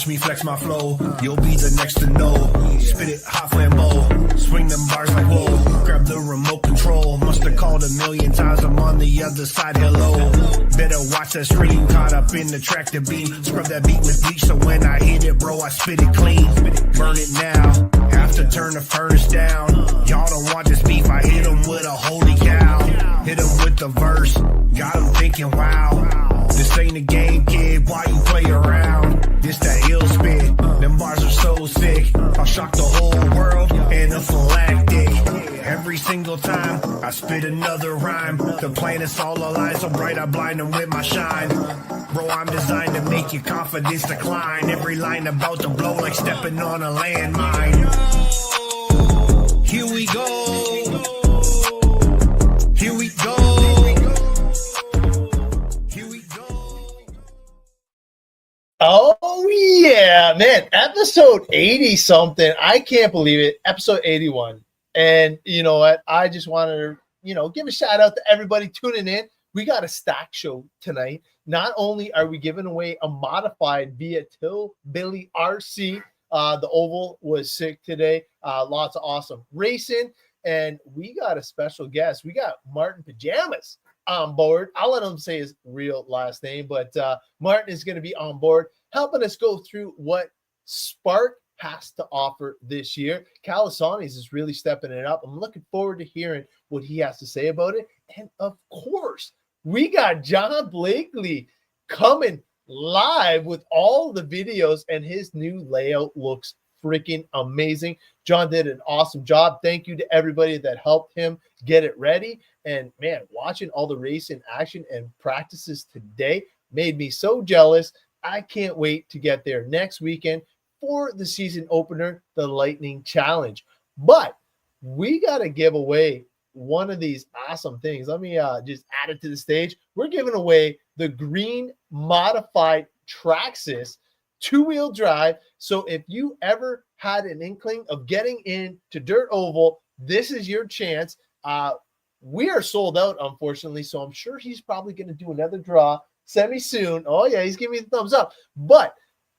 Watch me flex my flow, you'll be the next to know. Spit it hot flambeau, swing them bars like whoa. Grab the remote control, must have called a million times, I'm on the other side, hello. Better watch that screen, caught up in the track to beat. Scrub that beat with bleach, so when I hit it, bro, I spit it clean. Burn it now, have to turn the furnace down. Y'all don't want this beef, I hit them with a holy cow. Hit them with the verse, got them thinking, wow. This ain't a game, kid, why you play around? This that ill spit, them bars are so sick. I'll shock the whole world in a phylactic. Every single time I spit another rhyme, the planet's all alive, so bright I blind them with my shine. Bro, I'm designed to make your confidence decline. Every line about to blow like stepping on a landmine. Here we go. Here we go. Here we go. Oh, yeah, man. Episode 80 something. I can't believe it. Episode 81. And you know what? I just wanted to, give a shout out to everybody tuning in. We got a stack show tonight. Not only are we giving away a modified via Tilbury RC, the oval was sick today. Lots of awesome racing. And we got a special guest. We got Martin Pajamas on board. I'll let him say his real last name, but Martin is going to be on board helping us go through what SPARC has to offer this year. Calisanis is really stepping it up. I'm looking forward to hearing what he has to say about it. And of course, we got John Blakely coming live with all the videos, and his new layout looks freaking amazing. John did an awesome job. Thank you to everybody that helped him get it ready. And man, watching all the race in action and practices today made me so jealous. I can't wait to get there next weekend for the season opener, the Lightning Challenge. But we got to give away one of these awesome things. Let me just add it to the stage. We're giving away the green modified Traxxas 2-wheel drive. So if you ever had an inkling of getting into Dirt Oval, this is your chance. We are sold out, unfortunately, so I'm sure he's probably going to do another draw semi-soon. Oh, yeah, he's giving me the thumbs up. But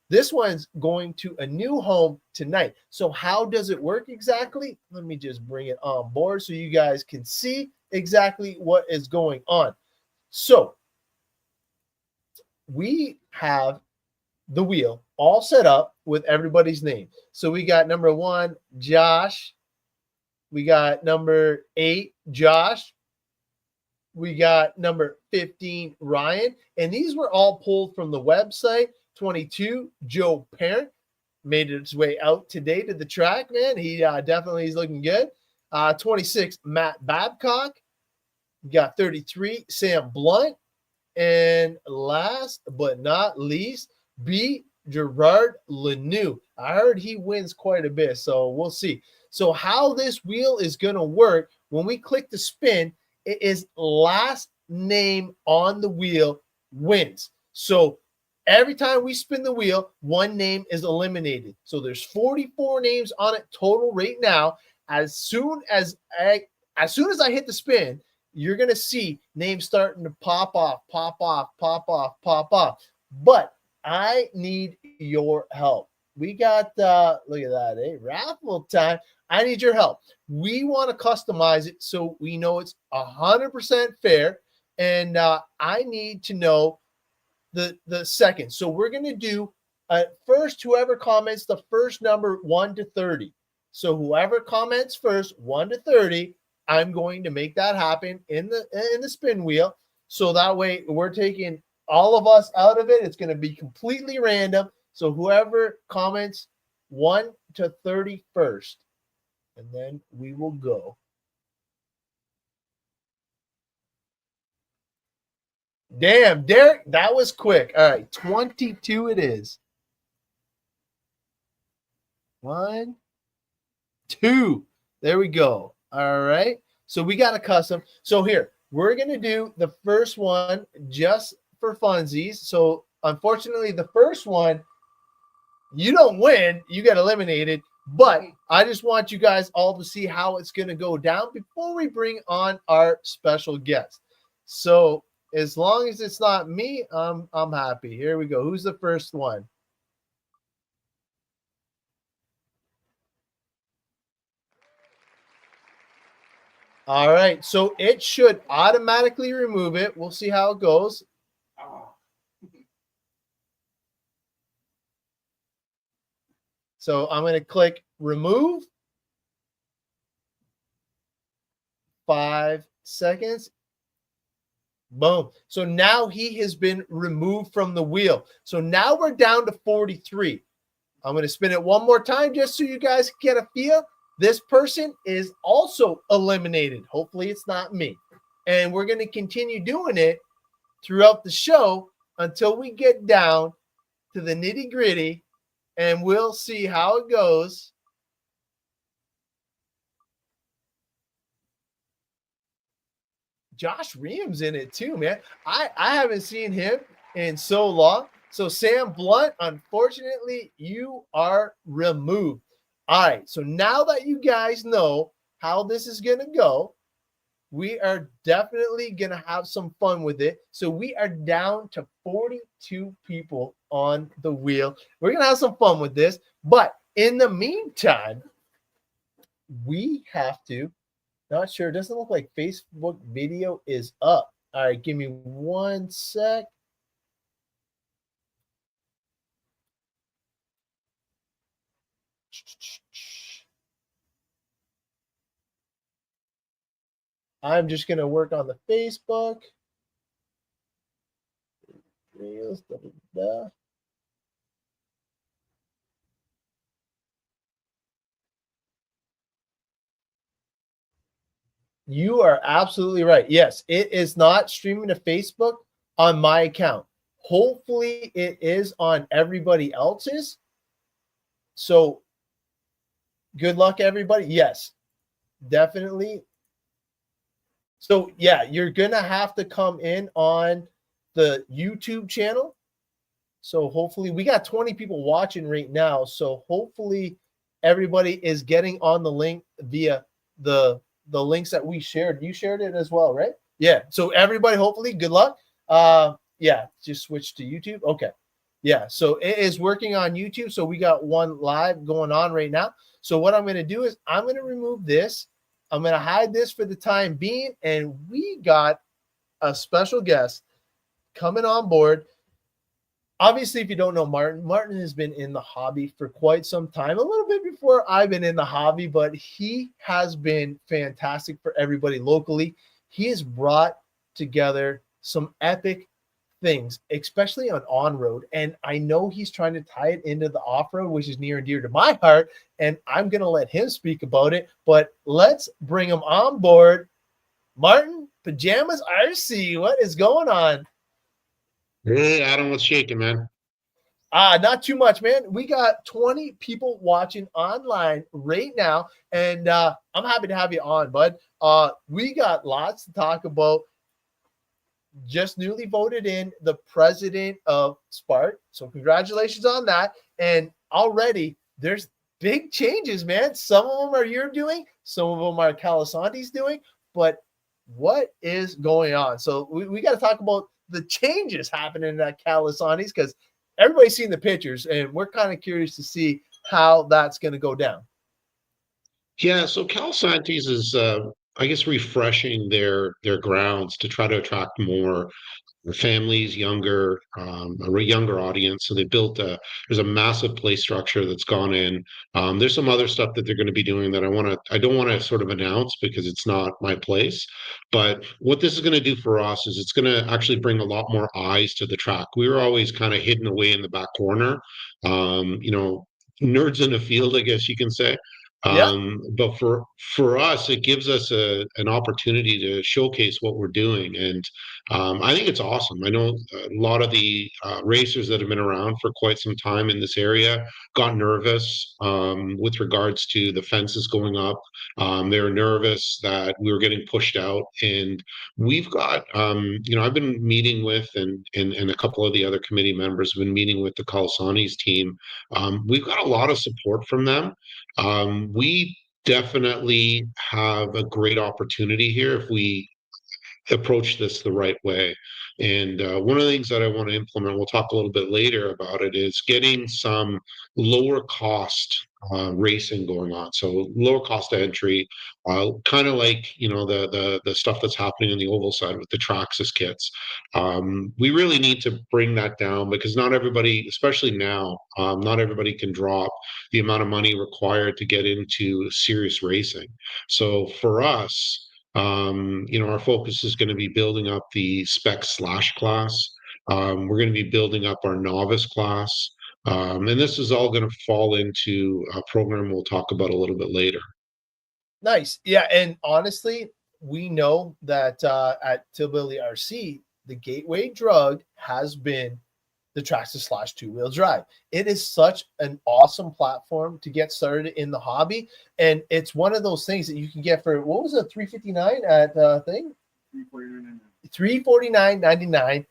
this one's going to a new home tonight. So how does it work exactly? Let me just bring it on board so you guys can see exactly what is going on. So we have the wheel all set up with everybody's name. So we got number 1, Josh. We got number 8, Josh. We got number 15, Ryan. And these were all pulled from the website. 22, Joe Parent made its way out today to the track, man. He definitely is looking good. 26, Matt Babcock. We got 33, Sam Blunt. And last but not least, B. Gerard Lanou. I heard he wins quite a bit, so we'll see. So how this wheel is going to work, when we click the spin, it is last name on the wheel wins. So every time we spin the wheel, one name is eliminated. So there's 44 names on it total right now. As soon as I hit the spin, you're going to see names starting to pop off. But I need your help. We got, look at that, raffle time. I need your help. We want to customize it so we know it's 100% fair. And I need to know the second. So we're going to do first, whoever comments the first number 1 to 30. So whoever comments first 1 to 30, I'm going to make that happen in the spin wheel. So that way we're taking all of us out of it. It's going to be completely random. So whoever comments 1 to 30 first, and then we will go. Damn, Derek, that was quick. All right, 22 it is. 1, 2. There we go. All right. So we got a custom. So here, we're going to do the first one just for funsies. So unfortunately, the first one, you don't win. You get eliminated. But I just want you guys all to see how it's going to go down before we bring on our special guest. So as long as it's not me, I'm happy. Here we go. Who's the first one? All right, so it should automatically remove it. We'll see how it goes. So I'm going to click remove. 5 seconds. Boom. So now he has been removed from the wheel. So now we're down to 43. I'm going to spin it one more time just so you guys get a feel. This person is also eliminated. Hopefully it's not me. And we're going to continue doing it throughout the show until we get down to the nitty gritty, and we'll see how it goes. Josh Ream's in it too, man. I haven't seen him in so long. So Sam Blunt, unfortunately, you are removed. All right. So now that you guys know how this is going to go, we are definitely going to have some fun with it. So we are down to 42 people on the wheel. We're going to have some fun with this. But in the meantime, we have to. Not sure. It doesn't look like Facebook video is up. All right, give me 1 sec. I'm just going to work on the Facebook. Reels, da, da, da. You are absolutely right. Yes, it is not streaming to Facebook on my account. Hopefully, it is on everybody else's. So, good luck, everybody. Yes, definitely. So, yeah, you're going to have to come in on the YouTube channel. So, hopefully, we got 20 people watching right now. So, hopefully, everybody is getting on the link via the links that we shared. You shared it as well, right? Yeah. So everybody, hopefully, good luck. Yeah, just switch to YouTube. Okay. Yeah. So it is working on YouTube. So we got one live going on right now. So what I'm going to do is I'm going to remove this. I'm going to hide this for the time being. And we got a special guest coming on board. Obviously, if you don't know Martin has been in the hobby for quite some time, a little bit before I've been in the hobby, but he has been fantastic for everybody locally. He has brought together some epic things, especially on road. And I know he's trying to tie it into the off-road, which is near and dear to my heart. And I'm going to let him speak about it. But let's bring him on board. Martin, Pajamas RC, what is going on? Hey, Adam, what's shaking, man? Not too much, man. We got 20 people watching online right now, and I'm happy to have you on, bud. We got lots to talk about. Just newly voted in the president of SPARC, so congratulations on that. And already there's big changes, man. Some of them are you're doing, some of them are Calasante's doing, but what is going on? So we got to talk about the changes happening at Calasante's because everybody's seen the pictures, and we're kind of curious to see how that's going to go down. Yeah, so Cal Santis is, I guess, refreshing their grounds to try to attract more families, a younger audience. So they built there's a massive play structure that's gone in. There's some other stuff that they're going to be doing that I don't want to sort of announce because it's not my place. But what this is going to do for us is it's going to actually bring a lot more eyes to the track. We were always kind of hidden away in the back corner, nerds in the field, I guess you can say. Yeah. But for us, it gives us an opportunity to showcase what we're doing, and I think it's awesome. I know a lot of the racers that have been around for quite some time in this area got nervous with regards to the fences going up. They were nervous that we were getting pushed out, and we've got, I've been meeting with, and a couple of the other committee members have been meeting with the Calasantes team. We've got a lot of support from them. We definitely have a great opportunity here if we approach this the right way. And one of the things that I want to implement, we'll talk a little bit later about it, is getting some lower cost racing going on. So lower cost entry, kind of like the stuff that's happening on the oval side with the Traxxas kits. We really need to bring that down because not everybody, especially now, not everybody can drop the amount of money required to get into serious racing. So for us, our focus is going to be building up the spec slash class. We're going to be building up our novice class. And this is all going to fall into a program we'll talk about a little bit later. Nice. Yeah. And honestly, we know that at Tilbury RC, the gateway drug has been the Traxxas slash two-wheel drive. It is such an awesome platform to get started in the hobby. And it's one of those things that you can get for, what was it, $359 at the thing? $349.99,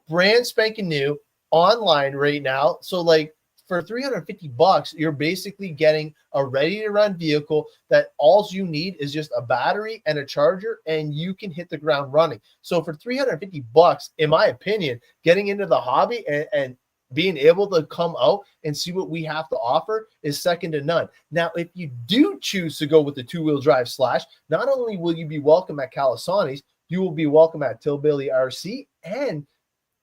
brand spanking new, online right now. So like for $350, you're basically getting a ready to run vehicle that all you need is just a battery and a charger, and you can hit the ground running. So for $350, in my opinion, getting into the hobby and being able to come out and see what we have to offer is second to none. Now, if you do choose to go with the two-wheel drive slash, not only will you be welcome at Calisani's, you will be welcome at Tilbury RC, and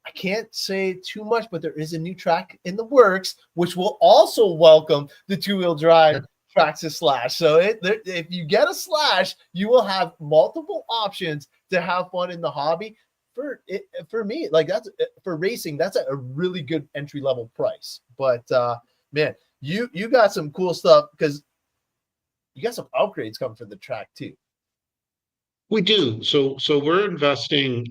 I can't say too much, but there is a new track in the works, which will also welcome the two-wheel drive Traxxas slash. So if you get a slash, you will have multiple options to have fun in the hobby. For me, like that's for racing, that's a really good entry level price. But man, you got some cool stuff because you got some upgrades coming for the track too. We do. So we're investing.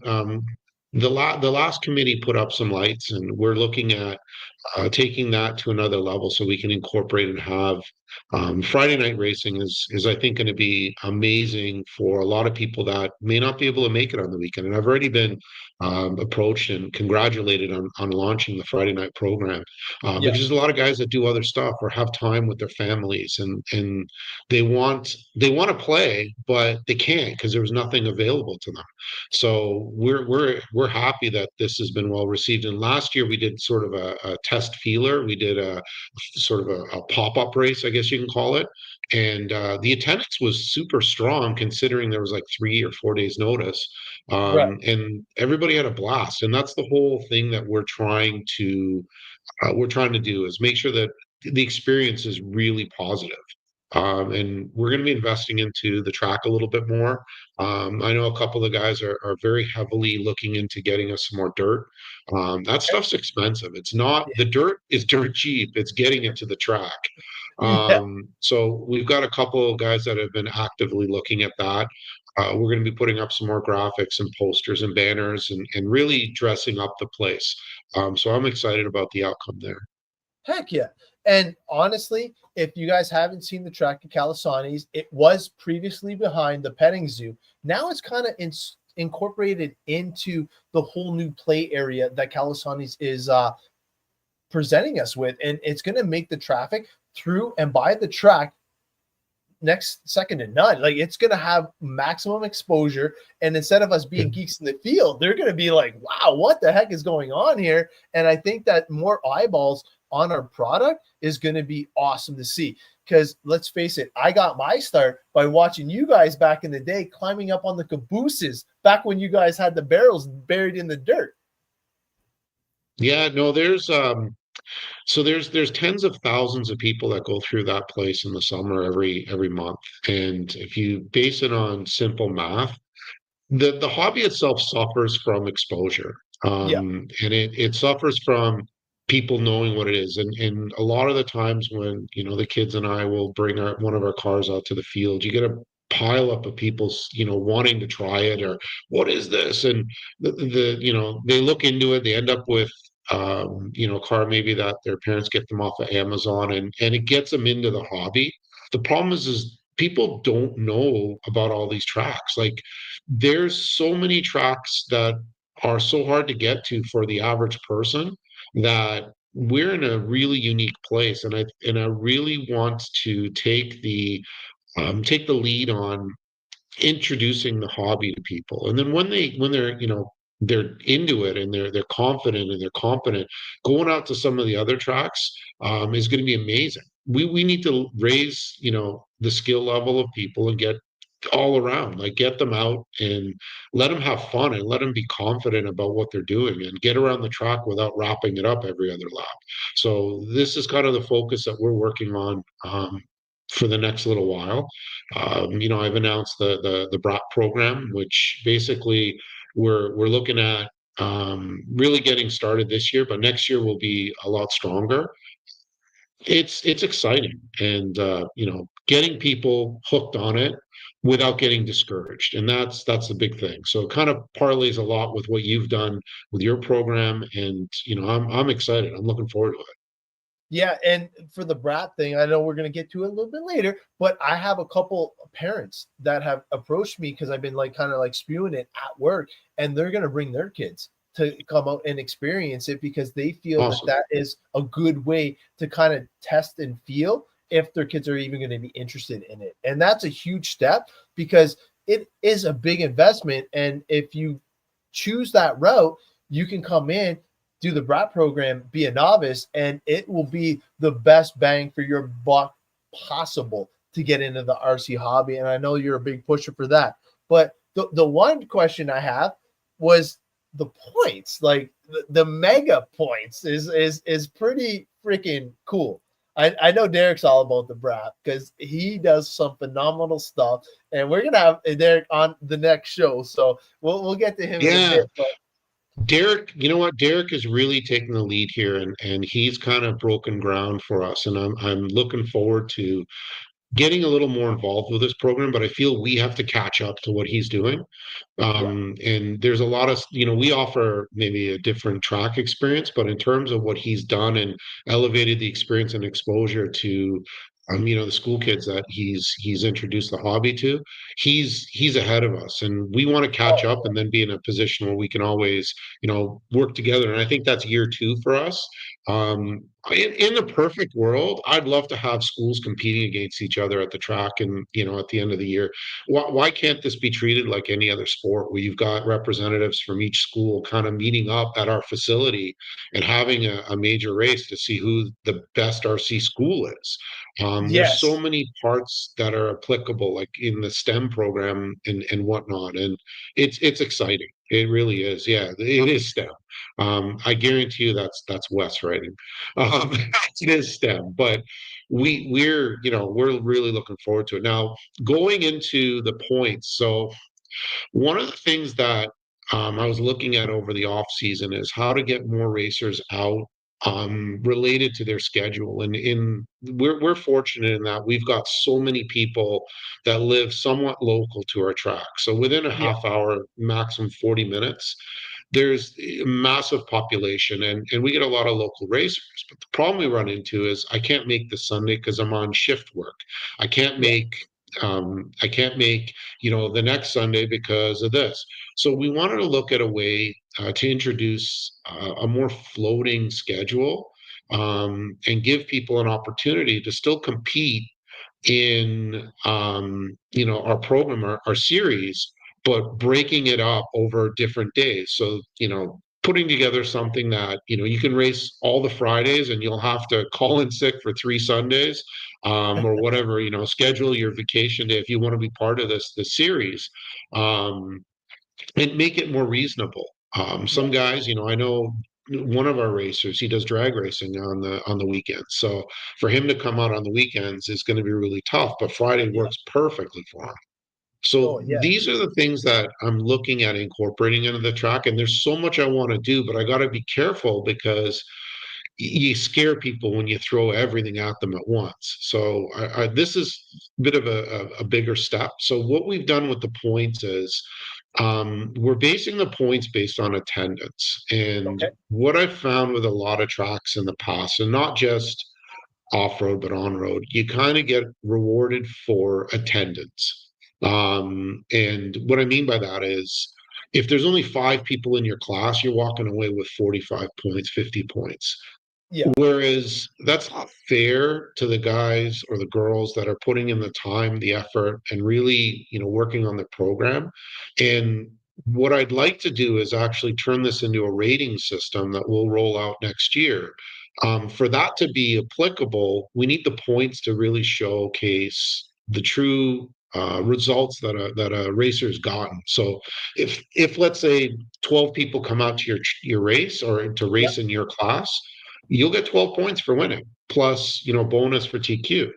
The last committee put up some lights, and we're looking at taking that to another level so we can incorporate and have Friday night racing is I think going to be amazing for a lot of people that may not be able to make it on the weekend. And I've already been approached and congratulated on launching the Friday night program because there's a lot of guys that do other stuff or have time with their families and they want to play, but they can't because there was nothing available to them. So we're happy that this has been well received. And last year we did sort of a test feeler. We did a sort of a pop-up race, I guess you can call it. And the attendance was super strong considering there was like 3 or 4 days notice. Right. And everybody had a blast. And that's the whole thing that we're trying to do is make sure that the experience is really positive. And we're going to be investing into the track a little bit more. I know a couple of guys are very heavily looking into getting us some more dirt. That stuff's expensive. It's not, the dirt is dirt cheap. It's getting it to the track. Yeah. So we've got a couple of guys that have been actively looking at that. We're going to be putting up some more graphics and posters and banners and really dressing up the place. So I'm excited about the outcome there. Heck yeah. And honestly, if you guys haven't seen the track at Calisani's, it was previously behind the petting zoo. Now it's kind of incorporated into the whole new play area that Calisani's is presenting us with. And it's going to make the traffic through and by the track second to none. Like it's going to have maximum exposure. And instead of us being geeks in the field, they're going to be like, wow, what the heck is going on here? And I think that more eyeballs on our product is going to be awesome to see. Because let's face it, I got my start by watching you guys back in the day climbing up on the cabooses back when you guys had the barrels buried in the dirt. Yeah, no, there's tens of thousands of people that go through that place in the summer every month. And if you base it on simple math, the hobby itself suffers from exposure. Yeah. And it suffers from people knowing what it is. And a lot of the times when, the kids and I will bring one of our cars out to the field, you get a pile up of people, wanting to try it or what is this? And they look into it, they end up with a car maybe that their parents get them off of Amazon and it gets them into the hobby. The problem is people don't know about all these tracks. Like there's so many tracks that are so hard to get to for the average person that we're in a really unique place. And I really want to take the lead on introducing the hobby to people. And then when they're, they're into it and they're confident and they're competent, going out to some of the other tracks is going to be amazing. We need to raise, the skill level of people and get all around, like get them out and let them have fun and let them be confident about what they're doing and get around the track without wrapping it up every other lap. So this is kind of the focus that we're working on for the next little while. I've announced the BRAT program, which basically we're looking at really getting started this year, but next year will be a lot stronger. It's exciting, and getting people hooked on it without getting discouraged, and that's the big thing. So it kind of parlays a lot with what you've done with your program, and I'm excited. I'm looking forward to it. Yeah, and for the brat thing, I know we're going to get to it a little bit later, but I have a couple of parents that have approached me because I've been like kind of like spewing it at work, and they're going to bring their kids to come out and experience it because they feel that Awesome. that is a good way to kind of test and feel if their kids are even going to be interested in it. And that's a huge step because it is a big investment. And if you choose that route, you can come in, do the brat program, be a novice, and it will be the best bang for your buck possible to get into the RC hobby. And I know you're a big pusher for that. But the one question I have was the points, like the mega points is pretty freaking cool. I know Derek's all about the brat because he does some phenomenal stuff, and we're gonna have Derek on the next show, so we'll get to him in a Yeah, bit. But Derek, you know what? Derek is really taking the lead here, and he's kind of broken ground for us, and I'm looking forward to getting a little more involved with this program, but I feel we have to catch up to what he's doing. yeah, And there's a lot of, we offer maybe a different track experience, but in terms of what he's done and elevated the experience and exposure to, the school kids that he's introduced the hobby to, he's ahead of us, and we want to catch up oh and then be in a position where we can always, work together. And I think that's year two for us. In the perfect world, I'd love to have schools competing against each other at the track, and at the end of the year, why can't this be treated like any other sport where you've got representatives from each school kind of meeting up at our facility and having a major race to see who the best RC school is? There's so yes, many parts that are applicable, like in the STEM program and whatnot, and it's exciting. It really is. Yeah, it is STEM. I guarantee you that's Wes writing. Um, it is STEM, but we're really looking forward to it. Now, going into the points, so one of the things that I was looking at over the off season is how to get more racers out related to their schedule. And we're fortunate in that we've got so many people that live somewhat local to our track. So within a yeah, half hour, maximum 40 minutes, there's a massive population, and we get a lot of local racers. But the problem we run into is I can't make this Sunday because I'm on shift work. I can't yeah, make I can't make the next Sunday because of this. So we wanted to look at a way to introduce a more floating schedule, and give people an opportunity to still compete in our program, our series, but breaking it up over different days. So putting together something that you can race all the Fridays and you'll have to call in sick for 3 Sundays, or whatever, schedule your vacation day if you want to be part of this series, um, and make it more reasonable. yeah, Some guys, I know one of our racers, he does drag racing on the weekends. So for him to come out on the weekends is going to be really tough, but Friday yeah. works perfectly for him. Oh So yeah, these are the things that I'm looking at incorporating into the track. And there's so much I want to do, but I got to be careful because you scare people when you throw everything at them at once. So this is a bit of a bigger step. So what we've done with the points is we're basing the points based on attendance. And okay, what I've found with a lot of tracks in the past, and not just off road, but on road, you kind of get rewarded for attendance. And what I mean by that is if there's only 5 people in your class, you're walking away with 45 points, 50 points. yeah, Whereas that's not fair to the guys or the girls that are putting in the time, the effort, and really, working on the program. And what I'd like to do is actually turn this into a rating system that we'll roll out next year. For that to be applicable, we need the points to really showcase the true results that a racer's gotten. So if let's say 12 people come out to your race or to Yep. race in your class, you'll get 12 points for winning, plus bonus for TQ.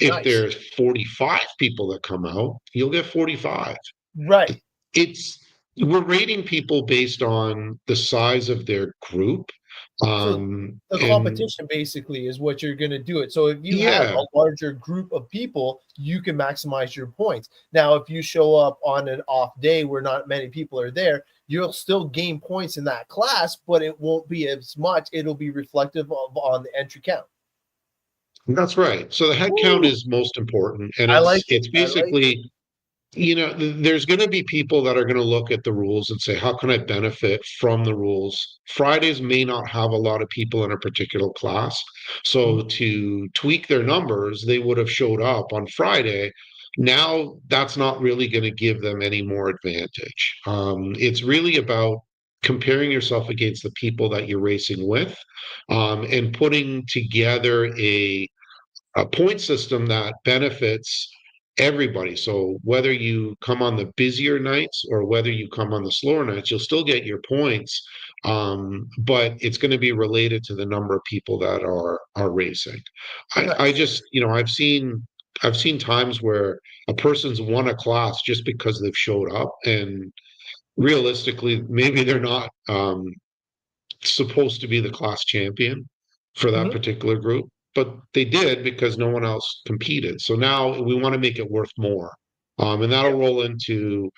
If Nice. there's 45 people that come out, you'll get 45. Right. It's We're rating people based on the size of their group. So the And competition basically is what you're going to do it. So if you have yeah, a larger group of people, you can maximize your points. Now, if you show up on an off day where not many people are there, you'll still gain points in that class, but it won't be as much. It'll be reflective of on the entry count. that's right. So the head count Ooh, is most important, and I like it. it's I like it. basically there's going to be people that are going to look at the rules and say, how can I benefit from the rules? Fridays may not have a lot of people in a particular class. So Mhm. to tweak their numbers, they would have showed up on Friday. Now that's not really going to give them any more advantage. It's really about comparing yourself against the people that you're racing with, and putting together a point system that benefits everybody. So whether you come on the busier nights or whether you come on the slower nights, you'll still get your points. But it's going to be related to the number of people that are racing. I Nice. just, I've seen times where a person's won a class just because they've showed up, and realistically, maybe they're not supposed to be the class champion for that Mhm. particular group, but they did because no one else competed. So now we want to make it worth more. And Yeah. that'll roll into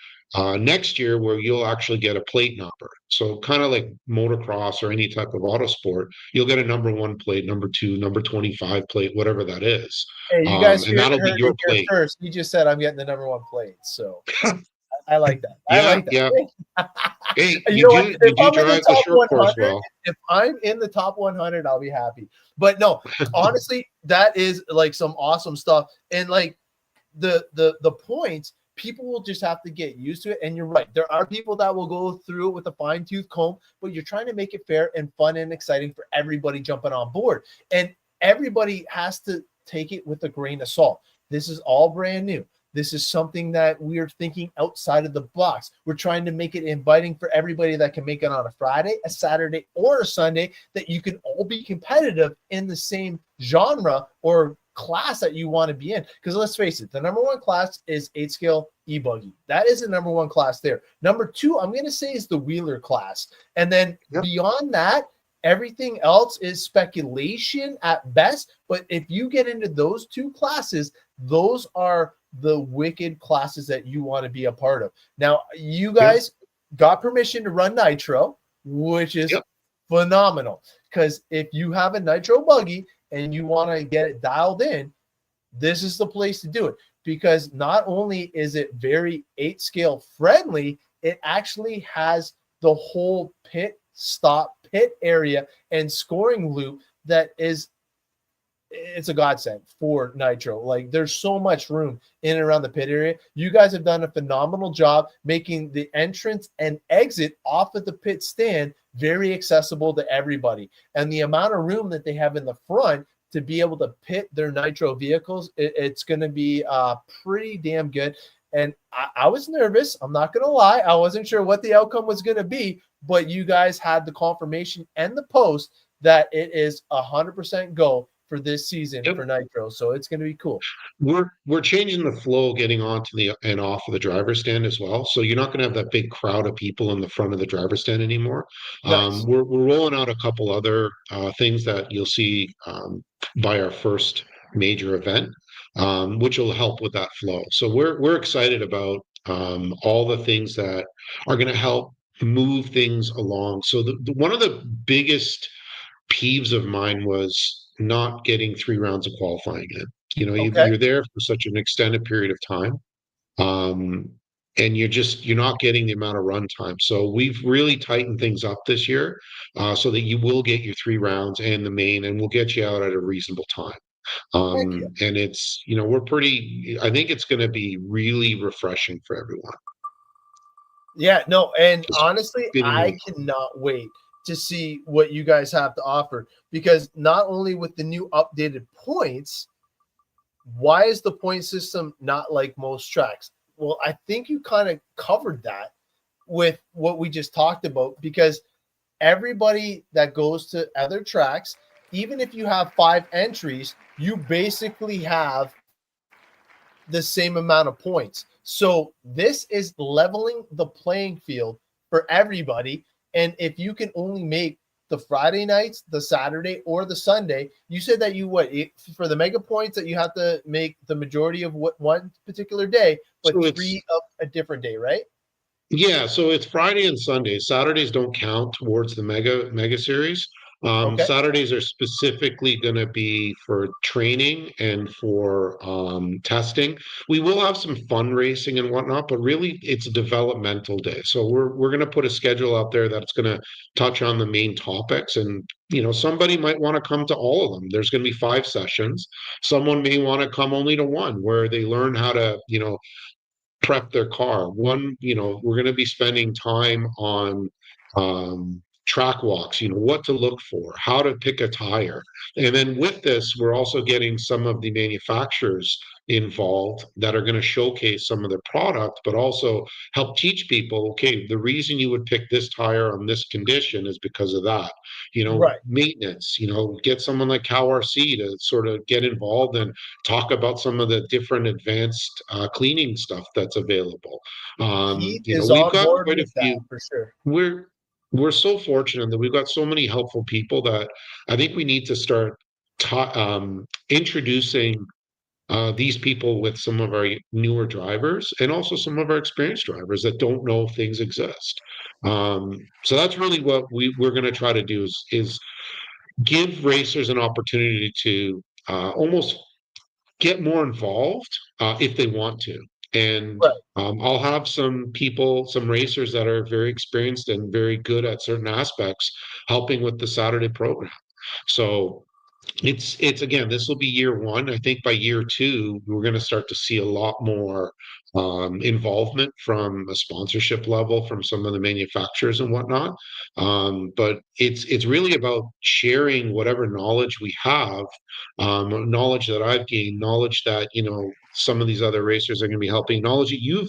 next year where you'll actually get a plate number. So kind of like motocross or any type of auto sport, you'll get a number one plate, number two, number 25 plate, whatever that is. Hey, you guys And that'll be heard your it here plate. first. He just said I'm getting the number one plate. So I like that. I Yeah, like yeah. that. Hey, You know what? you If do I'm in the drive the top short course 100, well. if I'm in the top 100, I'll be happy. But no, honestly, that is like some awesome stuff. And like the points, people will just have to get used to it. And you're right. There are people that will go through it with a fine tooth comb, but you're trying to make it fair and fun and exciting for everybody jumping on board. And everybody has to take it with a grain of salt. This is all brand new. This is something that we're thinking outside of the box. We're trying to make it inviting for everybody that can make it on a Friday, a Saturday, or a Sunday, that you can all be competitive in the same genre or class that you want to be in. Because let's face it, the number one class is 8 scale e-buggy. That is the number one class there. Number two, I'm going to say, is the wheeler class. And then Yep. beyond that, everything else is speculation at best. But if you get into those two classes, those are the wicked classes that you want to be a part of. Now, you Yep. guys got permission to run nitro, which is Yep. phenomenal. Because if you have a nitro buggy and you want to get it dialed in, this is the place to do it. Because not only is it very 8 scale friendly, it actually has the whole pit area and scoring loop that is, it's a godsend for nitro. Like, there's so much room in and around the pit area. You guys have done a phenomenal job making the entrance and exit off of the pit stand very accessible to everybody. And the amount of room that they have in the front to be able to pit their nitro vehicles, it's going to be pretty damn good. And I was nervous. I'm not going to lie. I wasn't sure what the outcome was going to be, but you guys had the confirmation and the post that it is 100% go for this season Yep. for nitro. So it's going to be cool. We're changing the flow getting onto the and off of the driver's stand as well. So you're not going to have that big crowd of people in the front of the driver's stand anymore. Nice. We're rolling out a couple other things that you'll see by our first major event, which will help with that flow. So we're excited about all the things that are going to help move things along. So one of the biggest peeves of mine was not getting 3 rounds of qualifying in. Okay. You're there for such an extended period of time, um, and you're not getting the amount of run time. So we've really tightened things up this year, so that you will get your 3 rounds and the main, and we'll get you out at a reasonable time. Heck yeah. And it's we're pretty. I think it's going to be really refreshing for everyone. Yeah, no, and Just honestly, fitting I in. cannot wait to see what you guys have to offer, because not only with the new updated points, why is the point system not like most tracks? Well, I think you kind of covered that with what we just talked about, because everybody that goes to other tracks, even if you have 5 entries, you basically have the same amount of points. So this is leveling the playing field for everybody. And if you can only make the Friday nights, the Saturday, or the Sunday, you said that for the mega points that you have to make the majority of what one particular day, but So three it's of a different day, right? Yeah, so it's Friday and Sunday. Saturdays don't count towards the mega series. Okay. Saturdays are specifically going to be for training and for testing. We will have some fun racing and whatnot, but really it's a developmental day. So we're going to put a schedule out there that's going to touch on the main topics, and somebody might want to come to all of them. There's going to be 5 sessions. Someone may want to come only to one, where they learn how to prep their car. One, we're going to be spending time on track walks, what to look for, how to pick a tire. And then with this, we're also getting some of the manufacturers involved that are going to showcase some of their product, but also help teach people, okay, the reason you would pick this tire on this condition is because of that. Right. Maintenance, get someone like Cow RC to sort of get involved and talk about some of the different advanced cleaning stuff that's available. Heath is We've on got board quite a with that few. for sure. We're so fortunate that we've got so many helpful people that I think we need to start introducing these people with some of our newer drivers and also some of our experienced drivers that don't know things exist. So that's really what we're going to try to do is give racers an opportunity to almost get more involved if they want to. And Right. I'll have some people, some racers that are very experienced and very good at certain aspects, helping with the Saturday program. So it's again, this will be year one. I think by year two, we're going to start to see a lot more involvement from a sponsorship level from some of the manufacturers and whatnot. But it's really about sharing whatever knowledge we have, knowledge that I've gained, knowledge that some of these other racers are going to be helping, knowledge that you've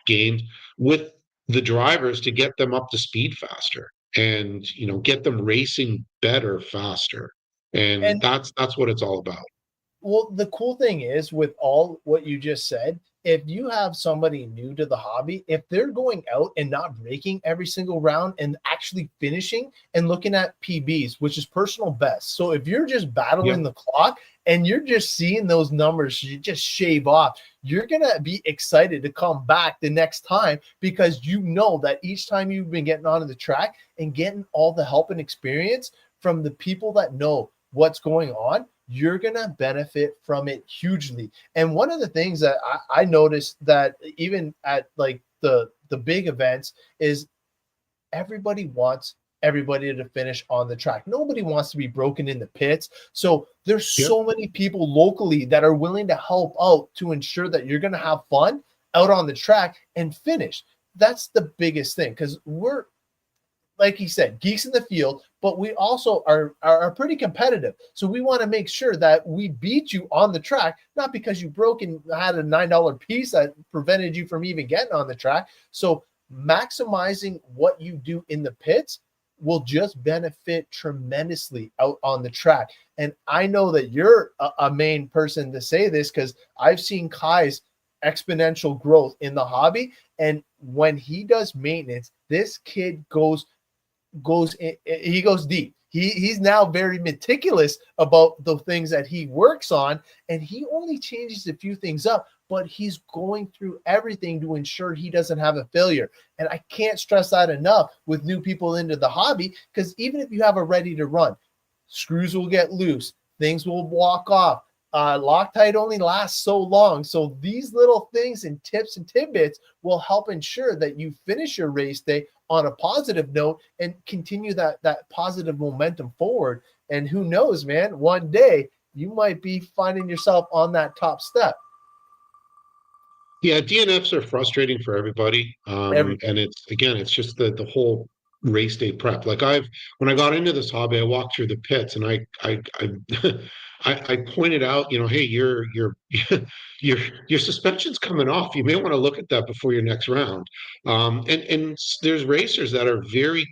gained with the drivers to get them up to speed faster and get them racing better faster, and And that's what it's all about. well, the cool thing is, with all what you just said, if you have somebody new to the hobby, if they're going out and not breaking every single round and actually finishing and looking at PBs, which is personal best. So if you're just Yep. battling the clock and you're just seeing those numbers, you just shave off, you're going to be excited to come back the next time, because you know that each time you've been getting onto the track and getting all the help and experience from the people that know what's going on, you're going to benefit from it hugely. And one of the things that I noticed, that even at like the big events, is everybody wants everybody to finish on the track. Nobody wants to be broken in the pits. So there's Yep. so many people locally that are willing to help out to ensure that you're going to have fun out on the track and finish. That's the biggest thing, because we're, like he said, geeks in the field, but we also are pretty competitive. So we want to make sure that we beat you on the track, not because you broke and had a $9 piece that prevented you from even getting on the track. So maximizing what you do in the pits will just benefit tremendously out on the track. And I know that you're a main person to say this, because I've seen Kai's exponential growth in the hobby. And when he does maintenance, this kid goes in, he goes deep. He's now very meticulous about the things that he works on, and he only changes a few things up, but he's going through everything to ensure he doesn't have a failure. And I can't stress that enough with new people into the hobby, because even if you have a ready to run, screws will get loose, things will walk off. Loctite only lasts so long. So these little things and tips and tidbits will help ensure that you finish your race day on a positive note and continue that positive momentum forward. And who knows, man, one day you might be finding yourself on that top step. Yeah, DNFs are frustrating for everybody. And Everybody. it's just the whole race day prep. Like when I got into this hobby, I walked through the pits and I I pointed out, hey, your your suspension's coming off. You may want to look at that before your next round. There's racers that are very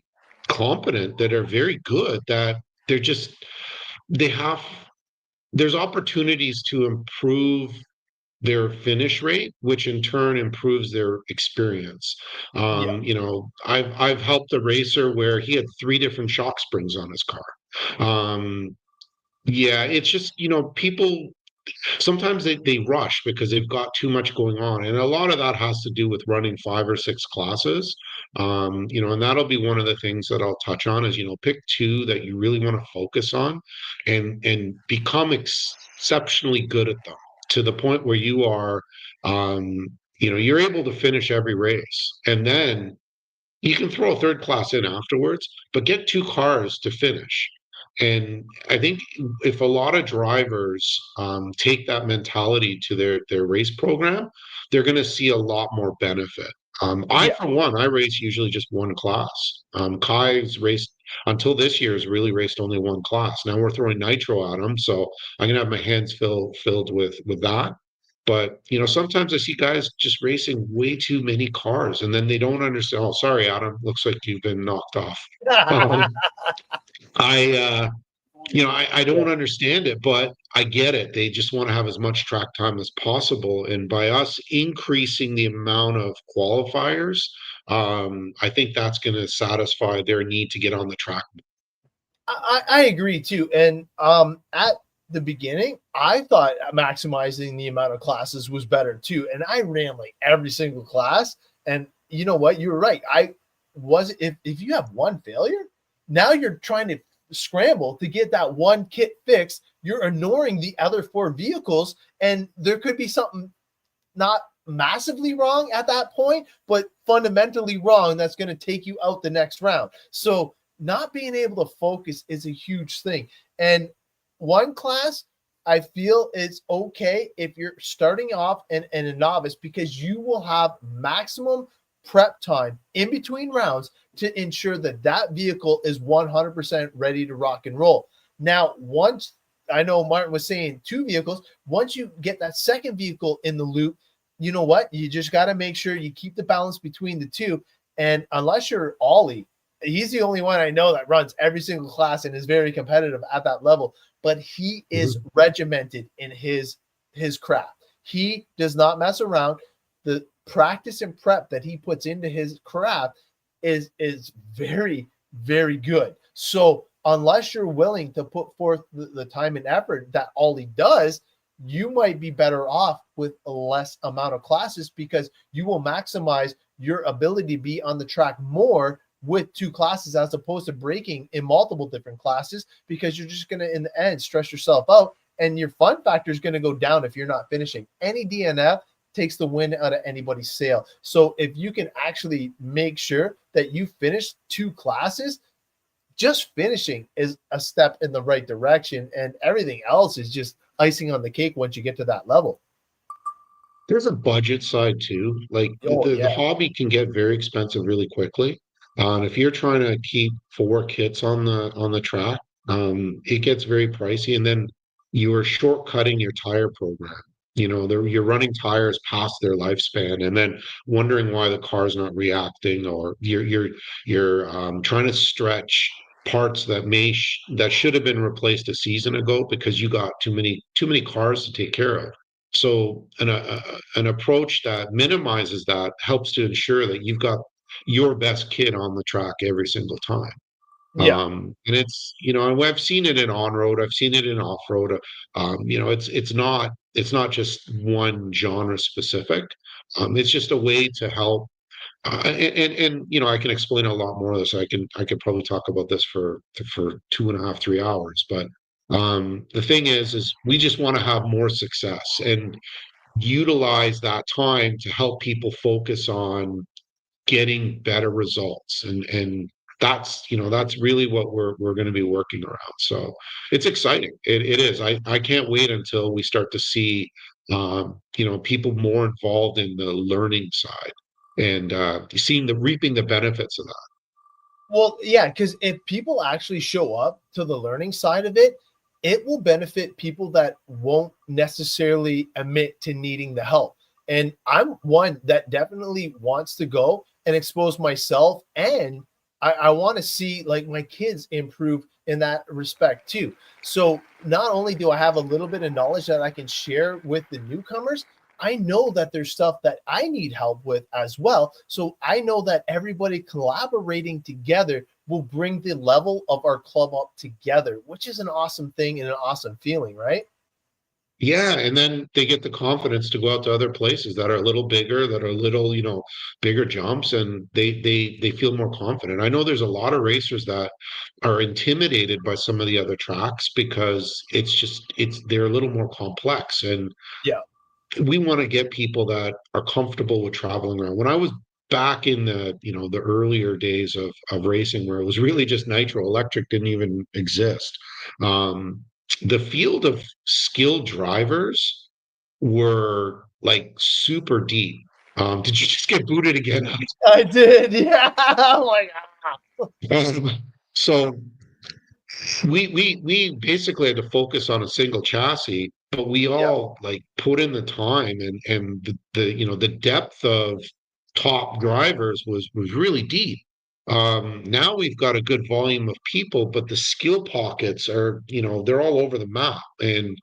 competent, that are very good, that they're just they have there's opportunities to improve their finish rate, which in turn improves their experience. Yeah. I've helped a racer where he had three different shock springs on his car. Um, yeah, it's just, people sometimes they rush because they've got too much going on. And a lot of that has to do with running 5 or 6 classes. And that'll be one of the things that I'll touch on is, pick two that you really want to focus on and become exceptionally good at them to the point where you are, you're able to finish every race. And then you can throw a third class in afterwards, but get two cars to finish. And I think if a lot of drivers take that mentality to their race program, they're going to see a lot more benefit. Yeah. For one, I race usually just one class. Kai's raced until this year has really raced only one class. Now we're throwing nitro at him, so I'm gonna have my hands filled with that. But sometimes I see guys just racing way too many cars, and then they don't understand. Oh, sorry, Adam. Looks like you've been knocked off. Um, I, I don't understand it, but I get it. They just want to have as much track time as possible, and by us increasing the amount of qualifiers, I think that's going to satisfy their need to get on the track. I agree too. And at the beginning, I thought maximizing the amount of classes was better too. And I ran like every single class. And you know what? You were right. If you have one failure, now you're trying to scramble to get that one kit fixed. You're ignoring the other four vehicles, and there could be something not massively wrong at that point, but fundamentally wrong that's going to take you out the next round. So not being able to focus is a huge thing. And one class, I feel it's okay if you're starting off and a novice, because you will have maximum prep time in between rounds to ensure that that vehicle is 100% ready to rock and roll. Now, once I know Martin was saying two vehicles, once you get that second vehicle in the loop, you know what? You just got to make sure you keep the balance between the two. And unless you're Ollie, he's the only one I know that runs every single class and is very competitive at that level, but he is regimented in his craft. He does not mess around. The practice and prep that he puts into his craft is very, very good. So unless you're willing to put forth the time and effort that Ollie does, you might be better off with a less amount of classes, because you will maximize your ability to be on the track more with two classes, as opposed to breaking in multiple different classes, because you're just going to, in the end, stress yourself out, and your fun factor is going to go down if you're not finishing. Any DNF takes the wind out of anybody's sail. So if you can actually make sure that you finish two classes, just finishing is a step in the right direction, and everything else is just icing on the cake once you get to that level. There's a budget side too. Like the hobby can get very expensive really quickly. If you're trying to keep 4 kits on the track, it gets very pricey, and then you are shortcutting your tire program. You're running tires past their lifespan, and then wondering why the car's not reacting, or you're trying to stretch parts that should have been replaced a season ago because you got too many cars to take care of. So an approach that minimizes that helps to ensure that you've got your best kid on the track every single time. Yeah. And it's, and I've seen it in on-road, I've seen it in off-road. It's not just one genre specific. It's just a way to help. And I can explain a lot more of this. I could probably talk about this for 2.5, 3 hours. But the thing is we just want to have more success and utilize that time to help people focus on getting better results and that's that's really what we're going to be working around. So it's exciting. It is. I can't wait until we start to see people more involved in the learning side and seeing the reaping the benefits of that. Well, yeah, because if people actually show up to the learning side of it, it will benefit people that won't necessarily admit to needing the help. And I'm one that definitely wants to go and expose myself. And I want to see like my kids improve in that respect too. So not only do I have a little bit of knowledge that I can share with the newcomers, I know that there's stuff that I need help with as well. So I know that everybody collaborating together will bring the level of our club up together, which is an awesome thing and an awesome feeling, right? Yeah, and then they get the confidence to go out to other places that are a little bigger, that are a little, bigger jumps, and they feel more confident. I know there's a lot of racers that are intimidated by some of the other tracks because it's they're a little more complex, and Yeah. we want to get people that are comfortable with traveling around. When I was back in the earlier days of racing, where it was really just nitro, electric didn't even exist. Um, the field of skilled drivers were like super deep. Did you just get booted again? I did. Yeah. Oh my God. So we basically had to focus on a single chassis, but we Yep. all like put in the time, and the depth of top drivers was really deep. Now we've got a good volume of people, but the skill pockets are, they're all over the map, and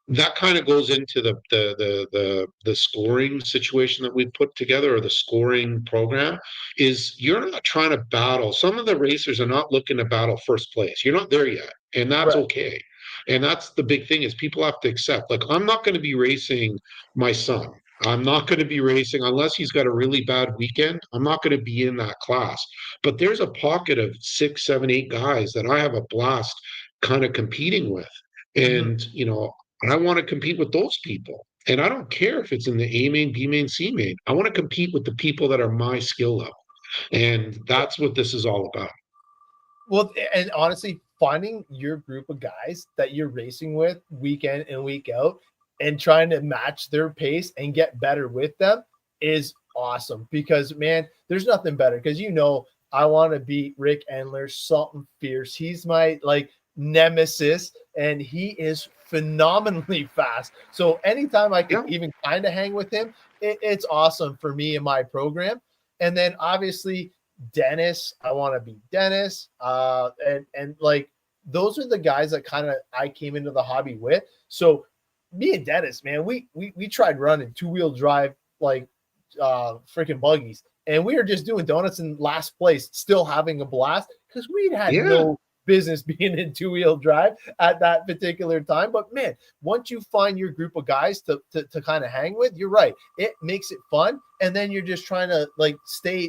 that kind of goes into the scoring situation that we've put together, or the scoring program. Is you're not trying to battle, some of the racers are not looking to battle first place. You're not there yet, and that's Right. okay. And that's the big thing, is people have to accept, like, I'm not going to be racing my son. I'm not going to be racing unless he's got a really bad weekend. I'm not going to be in that class. But there's a pocket of 6, 7, 8 guys that I have a blast kind of competing with. Mhm. And I want to compete with those people. And I don't care if it's in the A main, B main, C main. I want to compete with the people that are my skill level. And that's what this is all about. Well, and honestly, finding your group of guys that you're racing with week in and week out and trying to match their pace and get better with them is awesome because, man, there's nothing better because, I want to beat Rick Endler, something fierce. He's my like nemesis and he is phenomenally fast. So anytime I could Yeah. even kind of hang with him, it's awesome for me and my program. And then obviously, Dennis, I want to be Dennis. And like those are the guys that kind of I came into the hobby with. So me and Dennis, man, we tried running two-wheel drive like freaking buggies. And we were just doing donuts in last place, still having a blast because we had Yeah. no business being in two-wheel drive at that particular time. But man, once you find your group of guys to kind of hang with, you're right. It makes it fun. And then you're just trying to like stay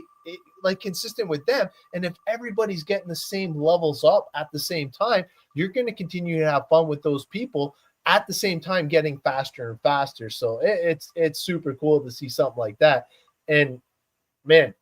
like consistent with them. And if everybody's getting the same levels up at the same time, you're going to continue to have fun with those people at the same time, getting faster and faster. So it's super cool to see something like that. And man,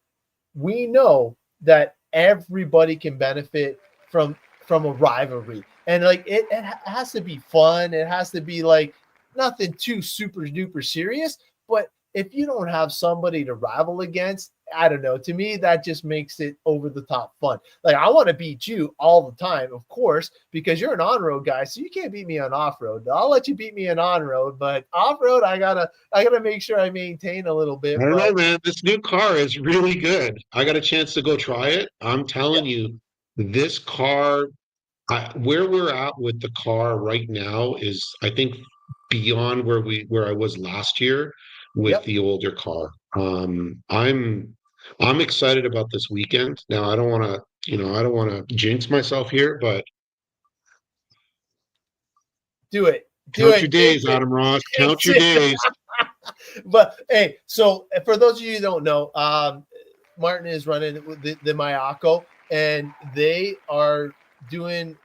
we know that everybody can benefit from a rivalry, and like it has to be fun. It has to be like nothing too super duper serious. But if you don't have somebody to rival against, I don't know. To me, that just makes it over the top fun. Like I want to beat you all the time, of course, because you're an on-road guy, so you can't beat me on off-road. I'll let you beat me on on-road, but off-road, I gotta make sure I maintain a little I bit. don't know, But man. This new car is really good. I got a chance to go try it. I'm yeah, telling you, this car, where we're at with the car right now is, I think, beyond where I was last year with yep. the older car. I'm excited about this weekend. Now, I don't want to jinx myself here, but Do it. Do count your it. Jinx days, it. Adam Ross. Count Jinx your it. days. But hey, so for those of you who don't know, Martin is running the Mayako, and they are doing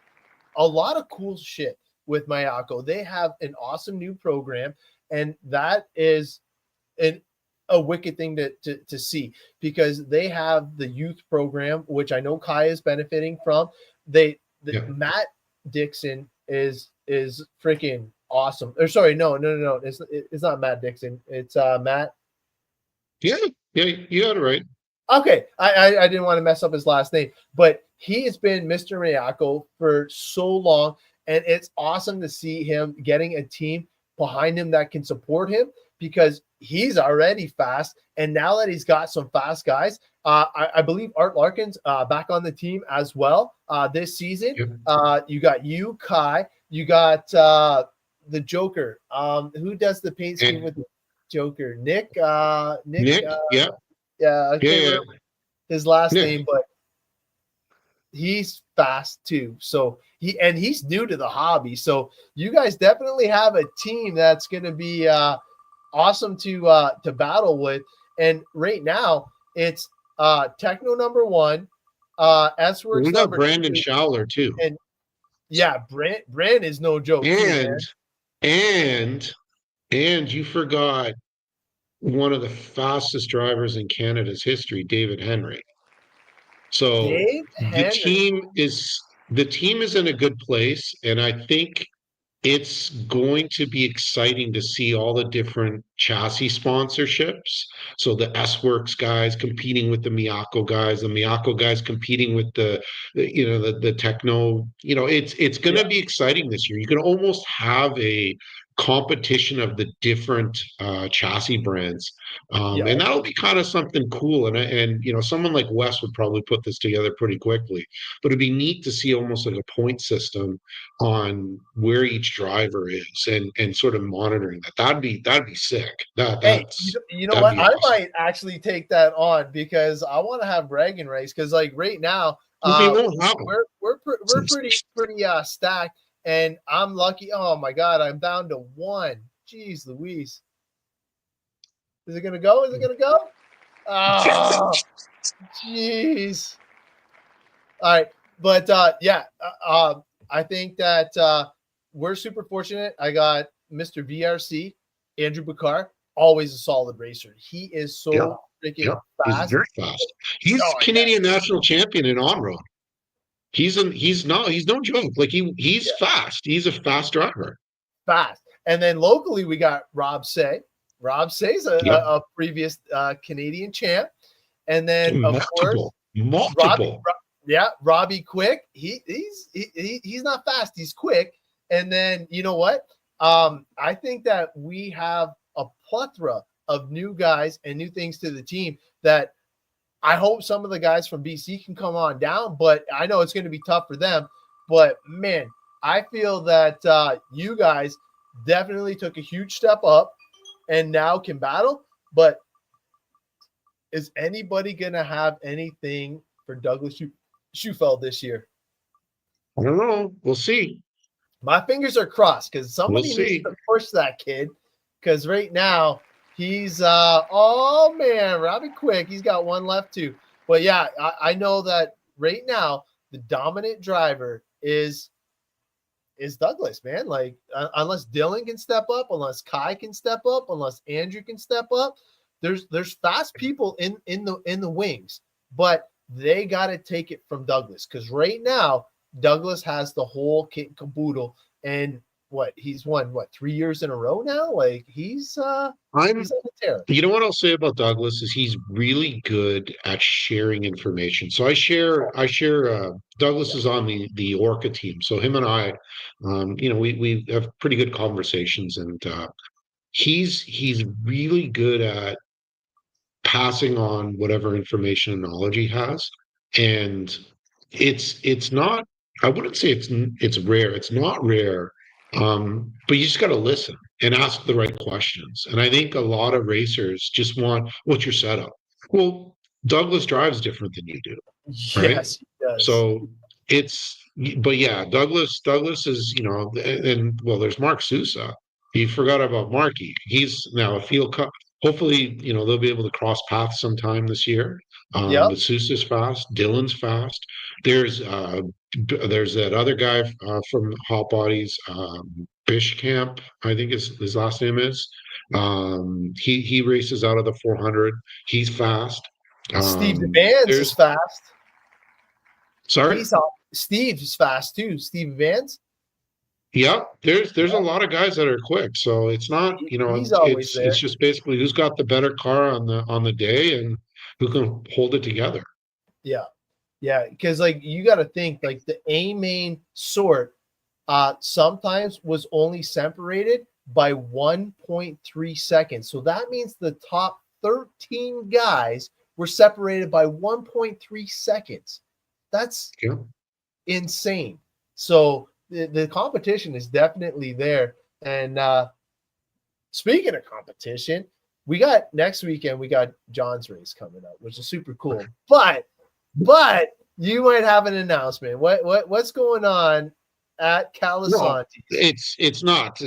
a lot of cool shit with Mayako. They have an awesome new program, and that is an a wicked thing to see, because they have the youth program, which I know Kai is benefiting from. Yeah. Matt Dixon is freaking awesome. Or sorry, no. It's not Matt Dixon. It's Matt. Yeah, you got it right. Okay, I didn't want to mess up his last name, but he has been Mr. Miyako for so long, and it's awesome to see him getting a team behind him that can support him, because he's already fast, and now that he's got some fast guys, I believe Art Larkin's back on the team as well this season. Yep. You got you, Kai, you got the Joker. Who does the paint scheme with the Joker? Nick. Nick, yeah, Yeah, I can't yeah. remember his last Nick. name, but he's fast too. So he's new to the hobby. So you guys definitely have a team that's going to be awesome to battle with. And right now it's Techno number 1, S-Works We got number Brandon 2, Schowler too. and yeah, Brand is no joke too, man. And you forgot one of the fastest drivers in Canada's history, David Henry. So Dave the Henry. team is in a good place, and I think it's going to be exciting to see all the different chassis sponsorships. So the S-Works guys competing with the Miyako guys, the Miyako guys competing with the Techno. It's going to be exciting this year. You can almost have a competition of the different chassis brands, and that'll be kind of something cool. And someone like Wes would probably put this together pretty quickly. But it'd be neat to see almost like a point system on where each driver is, and sort of monitoring that. That'd be sick. Hey, you know That'd what? be I awesome. might actually take that on, because I want to have bragging rights. Because like right now, We won't have them. we're pretty stacked, and I'm lucky. Oh my god, I'm down to 1. Jeez Louise, is it gonna go? Is it gonna go? Oh, jeez. All right, but I think that we're super fortunate. I got Mr. VRC, Andrew Baccar, always a solid racer. He is so freaking He's fast. very fast. He's Oh, yeah. Canadian national champion in on-road. He's no joke. Like he's fast. He's a fast driver. Fast. And then locally, we got Rob Say. Rob Say's a previous Canadian champ. And then, of course, multiple. Robbie Quick. He's not fast. He's quick. And then, you know what? I think that we have a plethora of new guys and new things to the team that I hope some of the guys from BC can come on down, but I know it's going to be tough for them. But, man, I feel that you guys definitely took a huge step up and now can battle. But is anybody going to have anything for Douglas Schufeld this year? I don't know. We'll see. My fingers are crossed, because somebody needs to push that kid, because right now he's Robbie Quick, he's got 1 left too. But yeah, I know that right now the dominant driver is Douglas, man. Like unless Dylan can step up, unless Kai can step up, unless Andrew can step up, there's fast people in the wings, but they got to take it from Douglas, because right now Douglas has the whole kit and caboodle, and he's won 3 years in a row now. Like he's on the tear. You know what I'll say about Douglas is he's really good at sharing information. So I share Douglas is on the Orca team. So him and I, we have pretty good conversations, and he's really good at passing on whatever information and knowledge he has. And it's not, I wouldn't say it's rare. It's not rare. But you just got to listen and ask the right questions. And I think a lot of racers just want, what's your setup? Well, Douglas drives different than you do. Right? Yes, he does. So but yeah, Douglas is, and well, there's Mark Sousa. You forgot about Marky. He's now a field cup. Hopefully, they'll be able to cross paths sometime this year. But Sousa's fast. Dylan's fast. There's that other guy from Hot Bodies, Bishcamp, I think his last name is. He races out of the 400. He's fast. Steve Vance is There's fast. sorry. Steve's fast too. Steve Vance. Yeah, there's a lot of guys that are quick. So it's not, He's always it's there. just basically who's got the better car on the day and who can hold it together. Yeah. Yeah. Because like you got to think like the A main sort sometimes was only separated by 1.3 seconds. So that means the top 13 guys were separated by 1.3 seconds. That's Yeah. insane. So the competition is definitely there. And speaking of competition, we got next weekend, we got John's race coming up, which is super cool. But you might have an announcement. What's going on at Calasantes? It's not.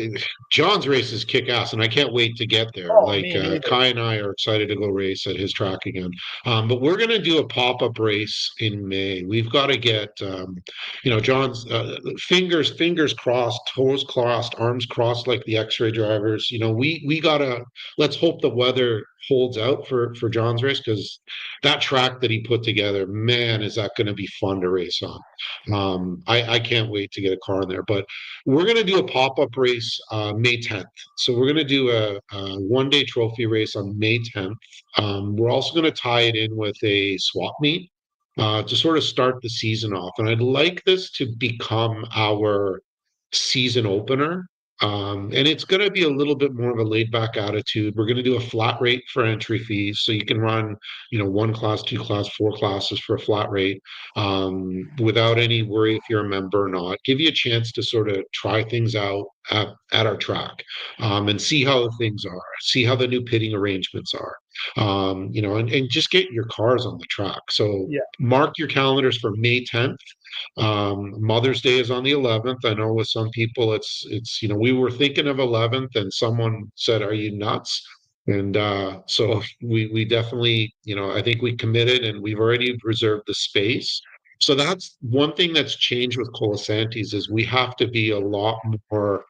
John's races kick ass, and I can't wait to get there. Oh, Like me neither. Kai and I are excited to go race at his track again. But we're going to do a pop-up race in May. We've got to get, John's fingers crossed, toes crossed, arms crossed, like the X-ray drivers. We gotta. Let's hope the weather holds out for John's race, because that track that he put together, man, is that going to be fun to race on. I can't wait to get a car in there. But we're going to do a pop-up race May 10th. So we're going to do a one-day trophy race on May 10th. We're also going to tie it in with a swap meet to sort of start the season off. And I'd like this to become our season opener. And it's going to be a little bit more of a laid back attitude. We're going to do a flat rate for entry fees. So you can run, one class, two class, four classes for a flat rate without any worry if you're a member or not. Give you a chance to sort of try things out at our track and see how things are, see how the new pitting arrangements are, and just get your cars on the track. So Yeah. mark your calendars for May 10th. Mother's Day is on the 11th. I know with some people it's we were thinking of 11th, and someone said, "Are you nuts?" And so we definitely, I think we committed, and we've already reserved the space. So that's one thing that's changed with Colasantes, is we have to be a lot more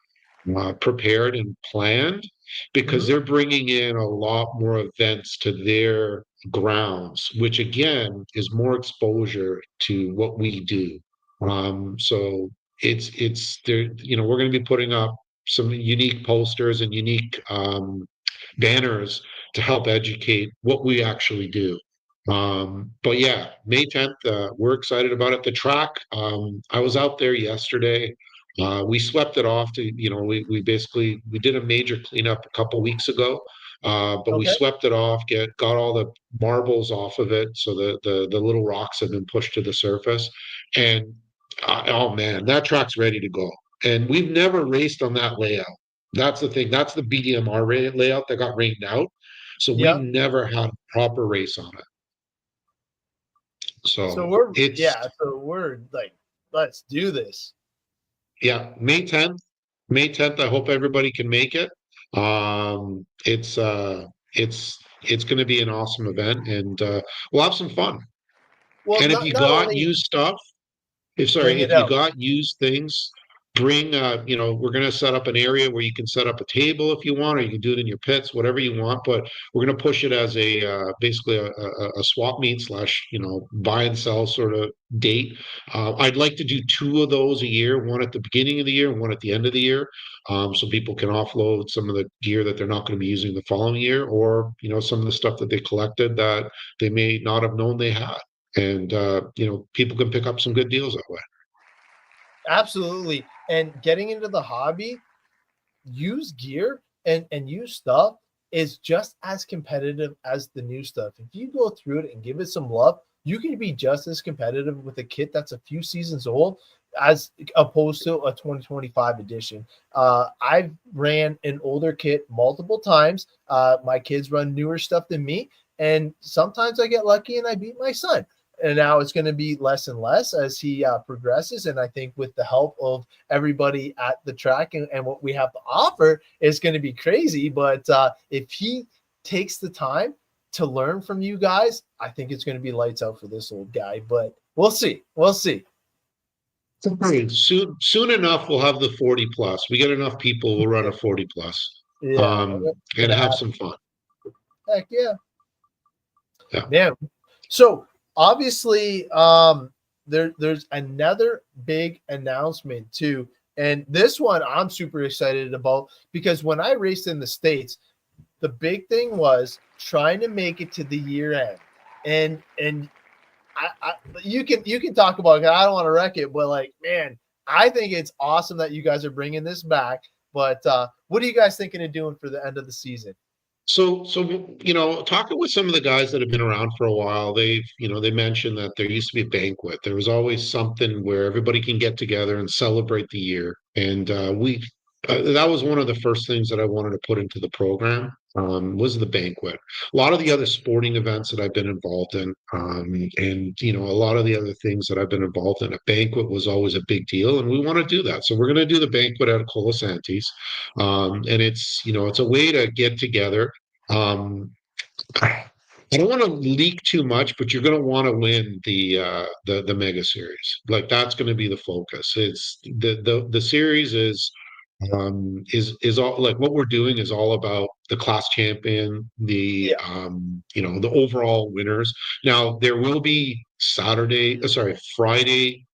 prepared and planned, because they're bringing in a lot more events to their grounds, which again is more exposure to what we do. So it's there. We're going to be putting up some unique posters and unique banners to help educate what we actually do. But yeah, May 10th, we're excited about it. The track, I was out there yesterday. We swept it off to, we did a major cleanup a couple weeks ago. But we Okay. swept it off, got all the marbles off of it, so the little rocks have been pushed to the surface. And oh man, that track's ready to go. And we've never raced on that layout. That's the thing. That's the BDMR layout that got rained out. So we've Yeah. never had a proper race on it. So So we're like, let's do this. yeah, May 10th. May 10th. I hope everybody can make it. It's going to be an awesome event, and we'll have some fun. Well, And if you not got only used stuff, bring it if you out. got used things, bring, we're going to set up an area where you can set up a table if you want, or you can do it in your pits, whatever you want. But we're going to push it as basically a swap meet slash, buy and sell sort of date. I'd like to do two of those a year, one at the beginning of the year and one at the end of the year. So people can offload some of the gear that they're not going to be using the following year, or, some of the stuff that they collected that they may not have known they had. And, people can pick up some good deals that way. Absolutely. And getting into the hobby, used gear and used stuff is just as competitive as the new stuff. If you go through it and give it some love, you can be just as competitive with a kit that's a few seasons old as opposed to a 2025 edition. I've ran an older kit multiple times. My kids run newer stuff than me, and sometimes I get lucky and I beat my son. And now it's going to be less and less as he progresses. And I think with the help of everybody at the track and what we have to offer, it's going to be crazy. But if he takes the time to learn from you guys, I think it's going to be lights out for this old guy. But we'll see. We'll see. Soon enough, we'll have the 40 plus. We get enough people, we'll run a 40 plus. Yeah, and gonna have have some fun. heck yeah. Yeah. Yeah. So obviously, there's another big announcement too, and this one I'm super excited about because when I raced in the States, the big thing was trying to make it to the year end, and I you can talk about it. I don't want to wreck it, but like, man, I think it's awesome that you guys are bringing this back. But what are you guys thinking of doing for the end of the season? So talking with some of the guys that have been around for a while, they mentioned that there used to be a banquet. There was always something where everybody can get together and celebrate the year. And we that was one of the first things that I wanted to put into the program, was the banquet. A lot of the other sporting events that I've been involved in, and a lot of the other things that I've been involved in, a banquet was always a big deal, and we want to do that. So we're going to do the banquet at Colasantes, and it's a way to get together. I don't want to leak too much, but you're going to want to win the mega series. Like, that's going to be the focus. It's the series is all, like, what we're doing is all about the class champion, Yeah. the overall winners. Now there will be Friday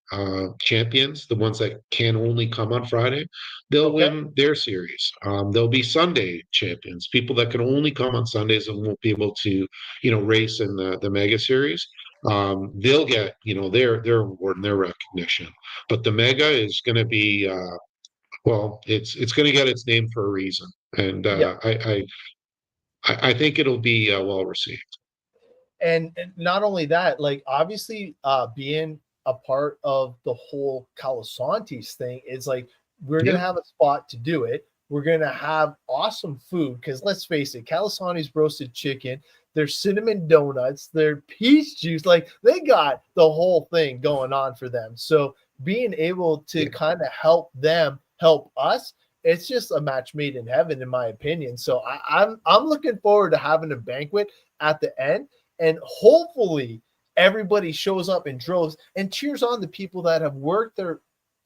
champions, the ones that can only come on Friday. They'll Okay. win their series. There'll be Sunday champions, people that can only come on Sundays and won't be able to race in the mega series. They'll get their award and their recognition. But the mega is going to be, well, it's going to get its name for a reason, and Yeah. I think it'll be well received. And not only that, like obviously being a part of the whole Calasantes thing is like we're gonna Yeah, have a spot to do it. We're gonna have awesome food because let's face it, Calasantes roasted chicken, their cinnamon donuts, their peach juice, like they got the whole thing going on for them. So being able to yeah. kind of help them help us, it's just a match made in heaven, in my opinion. So I'm looking forward to having a banquet at the end and hopefully everybody shows up in droves and cheers on the people that have worked their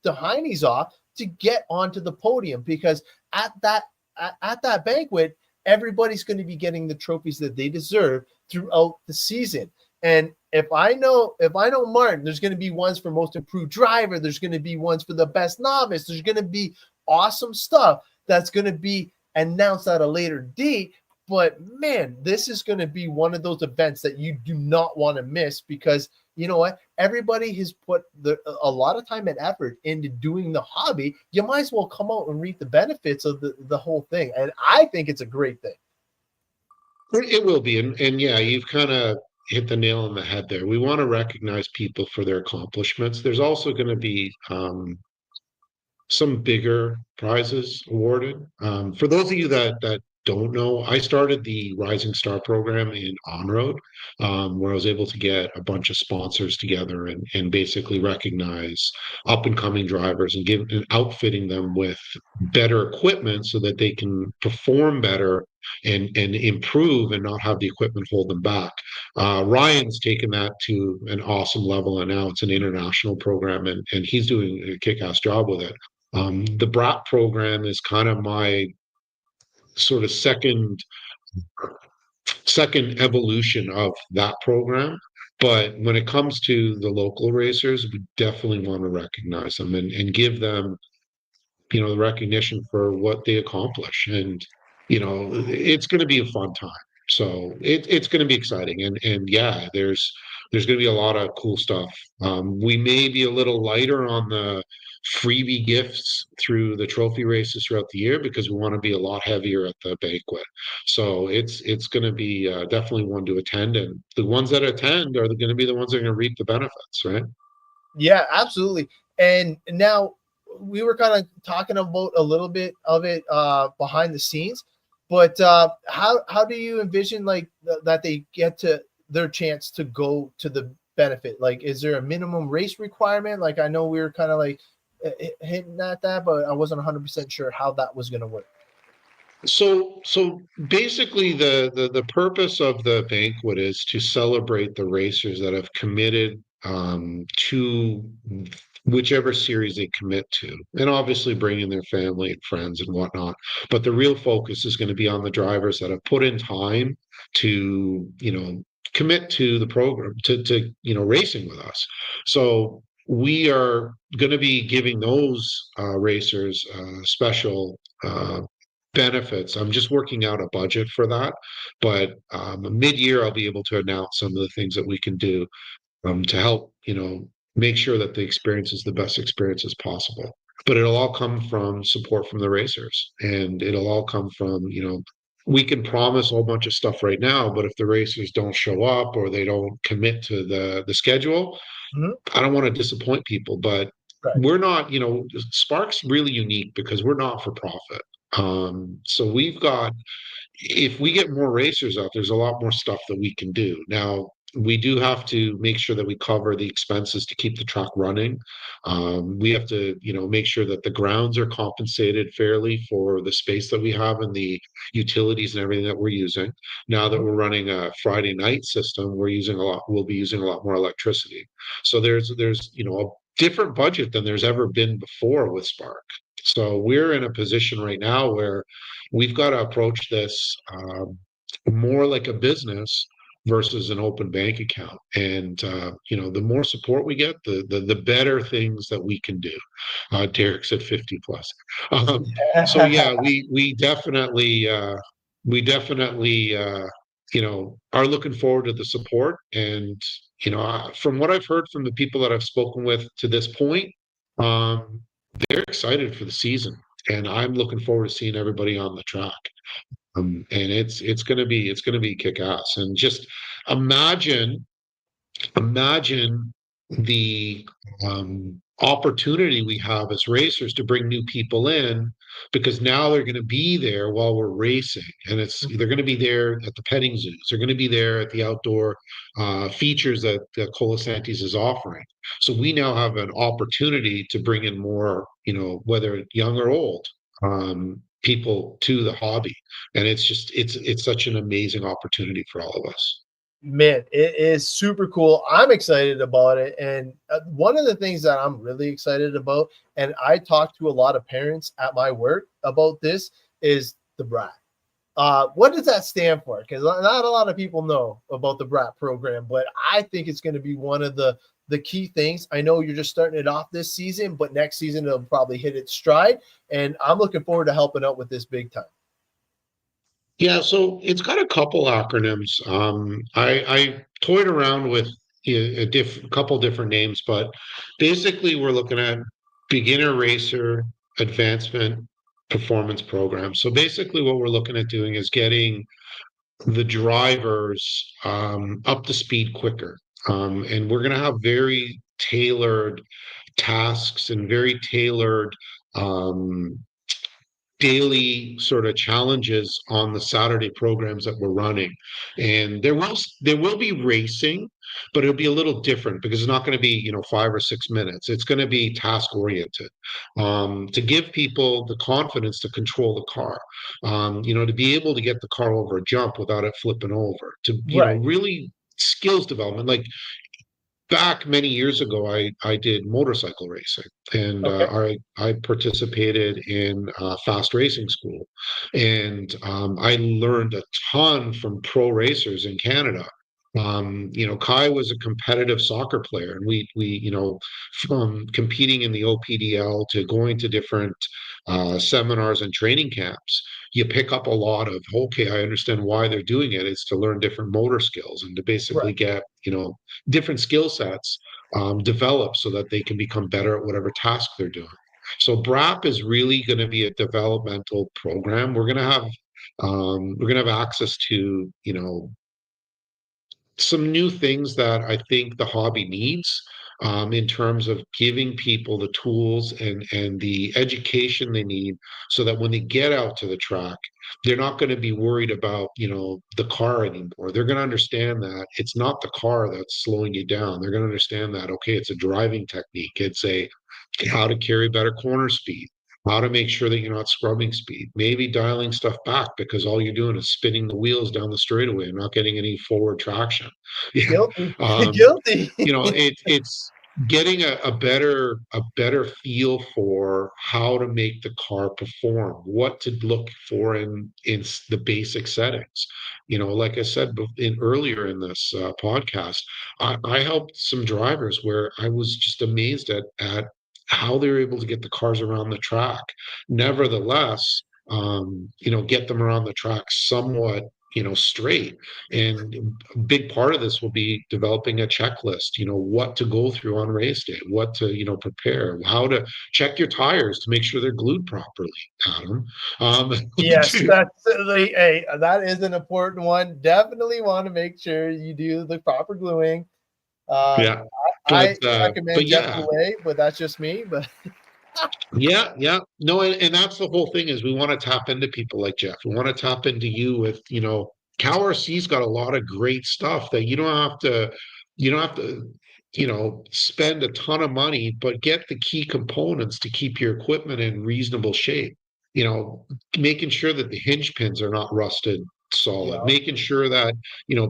heinies off to get onto the podium because at that banquet, everybody's going to be getting the trophies that they deserve throughout the season. And if I know Martin, there's going to be ones for most improved driver, there's going to be ones for the best novice, there's going to be awesome stuff that's going to be announced at a later date. But man, this is going to be one of those events that you do not want to miss because you know what? Everybody has put a lot of time and effort into doing the hobby. You might as well come out and reap the benefits of the whole thing. And I think it's a great thing. It will be, and yeah, you've kind of hit the nail on the head there. We want to recognize people for their accomplishments. There's also going to be some bigger prizes awarded. For those of you that don't know, I started the Rising Star program in On-Road, where I was able to get a bunch of sponsors together and basically recognize up and coming drivers and outfitting them with better equipment so that they can perform better and improve and not have the equipment hold them back. Ryan's taken that to an awesome level, and now it's an international program, and he's doing a kick-ass job with it. The BRAT program is kind of my sort of second evolution of that program. But when it comes to the local racers, we definitely want to recognize them and give them the recognition for what they accomplish. And it's going to be a fun time. So it's going to be exciting. And yeah, there's going to be a lot of cool stuff. We may be a little lighter on the freebie gifts through the trophy races throughout the year because we want to be a lot heavier at the banquet. So it's going to be definitely one to attend, and the ones that attend are going to be the ones that are going to reap the benefits, right? Yeah, absolutely. And now we were kind of talking about a little bit of it behind the scenes, but how do you envision like that they get to their chance to go to the benefit? Like, is there a minimum race requirement? Like, I know we were kind of like hinting at that, but I wasn't 100% sure how that was going to work. So basically, the purpose of the banquet is to celebrate the racers that have committed to whichever series they commit to, and obviously bring in their family and friends and whatnot. But the real focus is going to be on the drivers that have put in time to, commit to the program, to racing with us. So we are going to be giving those racers special benefits. I'm just working out a budget for that, but mid-year I'll be able to announce some of the things that we can do to help, make sure that the experience is the best experience as possible. But it'll all come from support from the racers, and it'll all come from, we can promise a whole bunch of stuff right now, but if the racers don't show up or they don't commit to the schedule, Mhm. I don't want to disappoint people. But Right. we're not, SPARC's really unique because we're not for profit. So we've got, if we get more racers out, there's a lot more stuff that we can do. Now, we do have to make sure that we cover the expenses to keep the track running. We have to, make sure that the grounds are compensated fairly for the space that we have and the utilities and everything that we're using. Now that Mhm. we're running a Friday night system, we'll be using a lot more electricity. So there's, a different budget than there's ever been before with SPARC. So we're in a position right now where we've got to approach this more like a business versus an open bank account. And the more support we get, the better things that we can do. Derek said 50 plus. So yeah, we definitely are looking forward to the support. And from what I've heard from the people that I've spoken with to this point, um, they're excited for the season, and I'm looking forward to seeing everybody on the track. And it's gonna be kick ass. And just imagine imagine the opportunity we have as racers to bring new people in, because now they're going to be there while we're racing, and they're going to be there at the petting zoos, they're going to be there at the outdoor features that Colasantes is offering. So we now have an opportunity to bring in more, whether young or old, people to the hobby, and it's such an amazing opportunity for all of us. Man, it is super cool. I'm excited about it. And one of the things that I'm really excited about, and I talk to a lot of parents at my work about this, is the BRAT. What does that stand for? Because not a lot of people know about the BRAT program, but I think it's going to be one of the key things. I know you're just starting it off this season, but next season it'll probably hit its stride. And I'm looking forward to helping out with this big time. Yeah, so it's got a couple acronyms. I toyed around with couple different names, but basically we're looking at beginner racer advancement performance program. So basically what we're looking at doing is getting the drivers up to speed quicker. And we're going to have very tailored tasks and very tailored um, daily sort of challenges on the Saturday programs that we're running. And there will be racing, but it'll be a little different because it's not going to be, 5 or 6 minutes. It's going to be task oriented, to give people the confidence to control the car, to be able to get the car over a jump without it flipping over, to, Right. really skills development. Like back many years ago, I did motorcycle racing, and Okay. I participated in fast racing school, and I learned a ton from pro racers in Canada. Kai was a competitive soccer player, and from competing in the OPDL to going to different seminars and training camps, you pick up a lot of, okay, I understand why they're doing it. It's to learn different motor skills and to Right. basically get, different skill sets developed so that they can become better at whatever task they're doing. So BRAP is really going to be a developmental program. We're going to have access to, some new things that I think the hobby needs, in terms of giving people the tools and the education they need, so that when they get out to the track, they're not going to be worried about, the car anymore. They're going to understand that it's not the car that's slowing you down. They're going to understand that, okay, it's a driving technique. It's a how to carry better corner speed, how to make sure that you're not scrubbing speed, maybe dialing stuff back because all you're doing is spinning the wheels down the straightaway and not getting any forward traction. Yeah. Guilty. Um, Guilty. it's getting a better feel for how to make the car perform, what to look for in the basic settings. Like I said in earlier in this podcast, I helped some drivers where I was just amazed at how they were able to get the cars around the track. Nevertheless, get them around the track somewhat straight. And a big part of this will be developing a checklist, what to go through on race day, what to, prepare, how to check your tires to make sure they're glued properly, Adam. Yes, that's hey, that is an important one. Definitely want to make sure you do the proper gluing. Yeah. I But recommend Jeff yeah, Goulet, but that's just me. But yeah. No, and that's the whole thing is we want to tap into people like Jeff. We want to tap into you with, CalRC's got a lot of great stuff that you don't have to, spend a ton of money, but get the key components to keep your equipment in reasonable shape. You know, making sure that the hinge pins are not rusted solid, yeah, making sure that,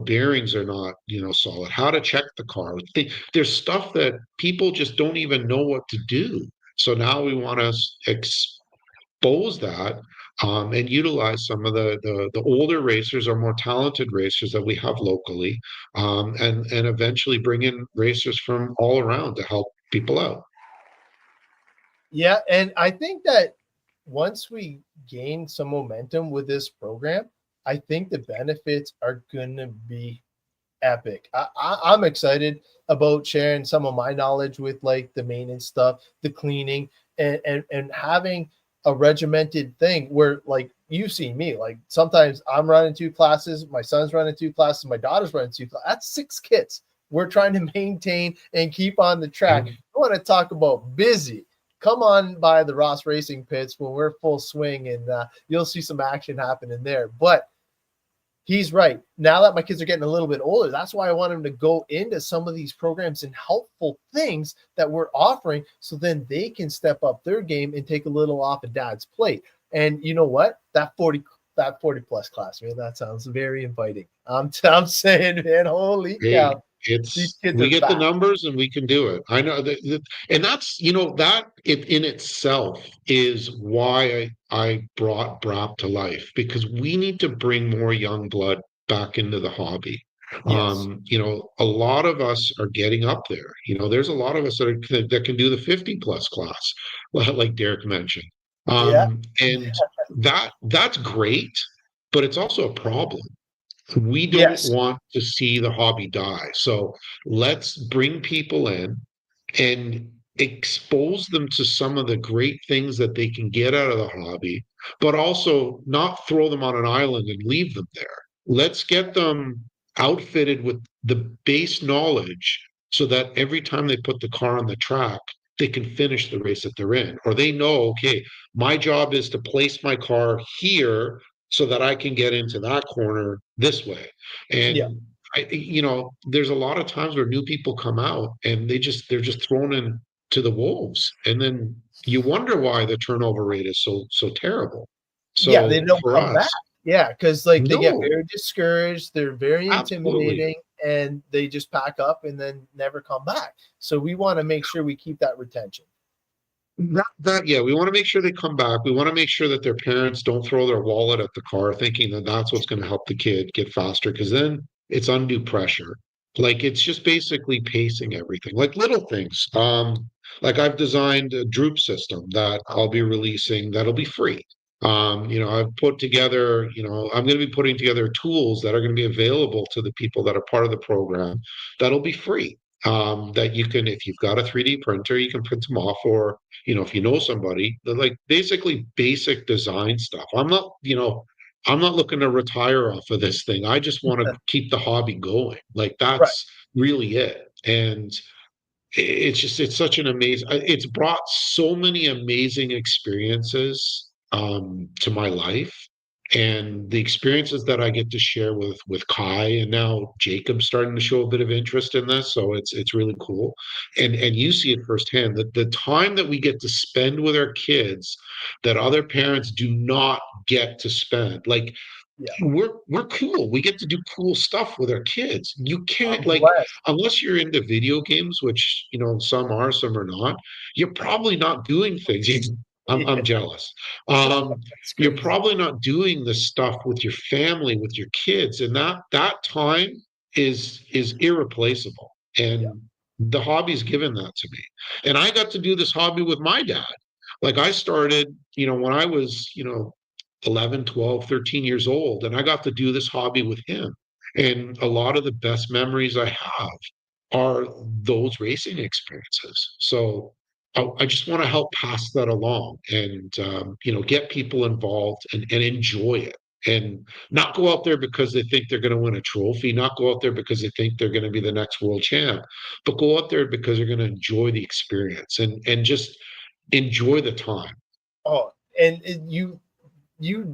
bearings are not, solid, how to check the car. There's stuff that people just don't even know what to do. So now we want to expose that, and utilize some of the older racers or more talented racers that we have locally, and eventually bring in racers from all around to help people out. yeah, and I think that once we gain some momentum with this program, I think the benefits are gonna be epic. I'm excited about sharing some of my knowledge with like the maintenance stuff, the cleaning, and having a regimented thing where like you see me, like sometimes I'm running 2 classes, my son's running 2 classes, my daughter's running 2 classes. That's 6 kits we're trying to maintain and keep on the track. Mhm. I want to talk about busy. Come on by the Ross Racing pits when we're full swing, and you'll see some action happening there. But he's right. Now that my kids are getting a little bit older, that's why I want them to go into some of these programs and helpful things that we're offering so then they can step up their game and take a little off of dad's plate. And you know what? That 40 plus class, man, that sounds very inviting. I'm saying, man, holy Hey, cow. These kids we are get the fast. numbers and we can do it. I know that, and that's, that in itself is why I brought BRAP to life, because we need to bring more young blood back into the hobby. Yes. A lot of us are getting up there. There's a lot of us that can do the 50 plus class, like Derek mentioned. Yeah. And that's great, but it's also a problem. We don't Yes. want to see the hobby die. So let's bring people in and expose them to some of the great things that they can get out of the hobby, but also not throw them on an island and leave them there. Let's get them outfitted with the base knowledge so that every time they put the car on the track, they can finish the race that they're in, or they know, okay, my job is to place my car here so that I can get into that corner this way. Yeah. And there's a lot of times where new people come out and they're just thrown in to the wolves, and then you wonder why the turnover rate is so terrible. Yeah, they So don't for come back. us, Yeah, because like they get no, very discouraged, they're very absolutely. intimidating, and they just pack up and then never come back. So we want to make sure we keep that retention. Yeah, we want to make sure they come back. We want to make sure that their parents don't throw their wallet at the car thinking that that's what's going to help the kid get faster, because then it's undue pressure. Like it's just basically pacing everything, like little things. Like I've designed a droop system that I'll be releasing that'll be free. I've put together, I'm going to be putting together tools that are going to be available to the people that are part of the program that'll be free. That you can, if you've got a 3D printer, you can print them off, or if you know somebody, they're like basically basic design stuff. I'm not looking to retire off of this thing. I just want to keep the hobby going. Like Right. that's really it. And it's such an amazing, it's brought so many amazing experiences to my life, and the experiences that I get to share with Kai, and now Jacob's starting to show a bit of interest in this, so it's really cool. And you see it firsthand, that the time that we get to spend with our kids that other parents do not get to spend. Like Yeah. we're cool. We get to do cool stuff with our kids. You can't, I'm like, blessed. unless you're into video games, which some are, some are not. You're probably not doing things. I'm Yeah, jealous. Um, it's you're crazy. probably not doing the stuff with your family, with your kids, and that time is irreplaceable. Yeah. And the hobby's given that to me. And I got to do this hobby with my dad. Like I started, when I was, 11, 12, 13 years old, and I got to do this hobby with him. And a lot of the best memories I have are those racing experiences. So I just want to help pass that along and, get people involved and enjoy it. And not go out there because they think they're going to win a trophy, not go out there because they think they're going to be the next world champ, but go out there because they're going to enjoy the experience and just enjoy the time. Oh, and you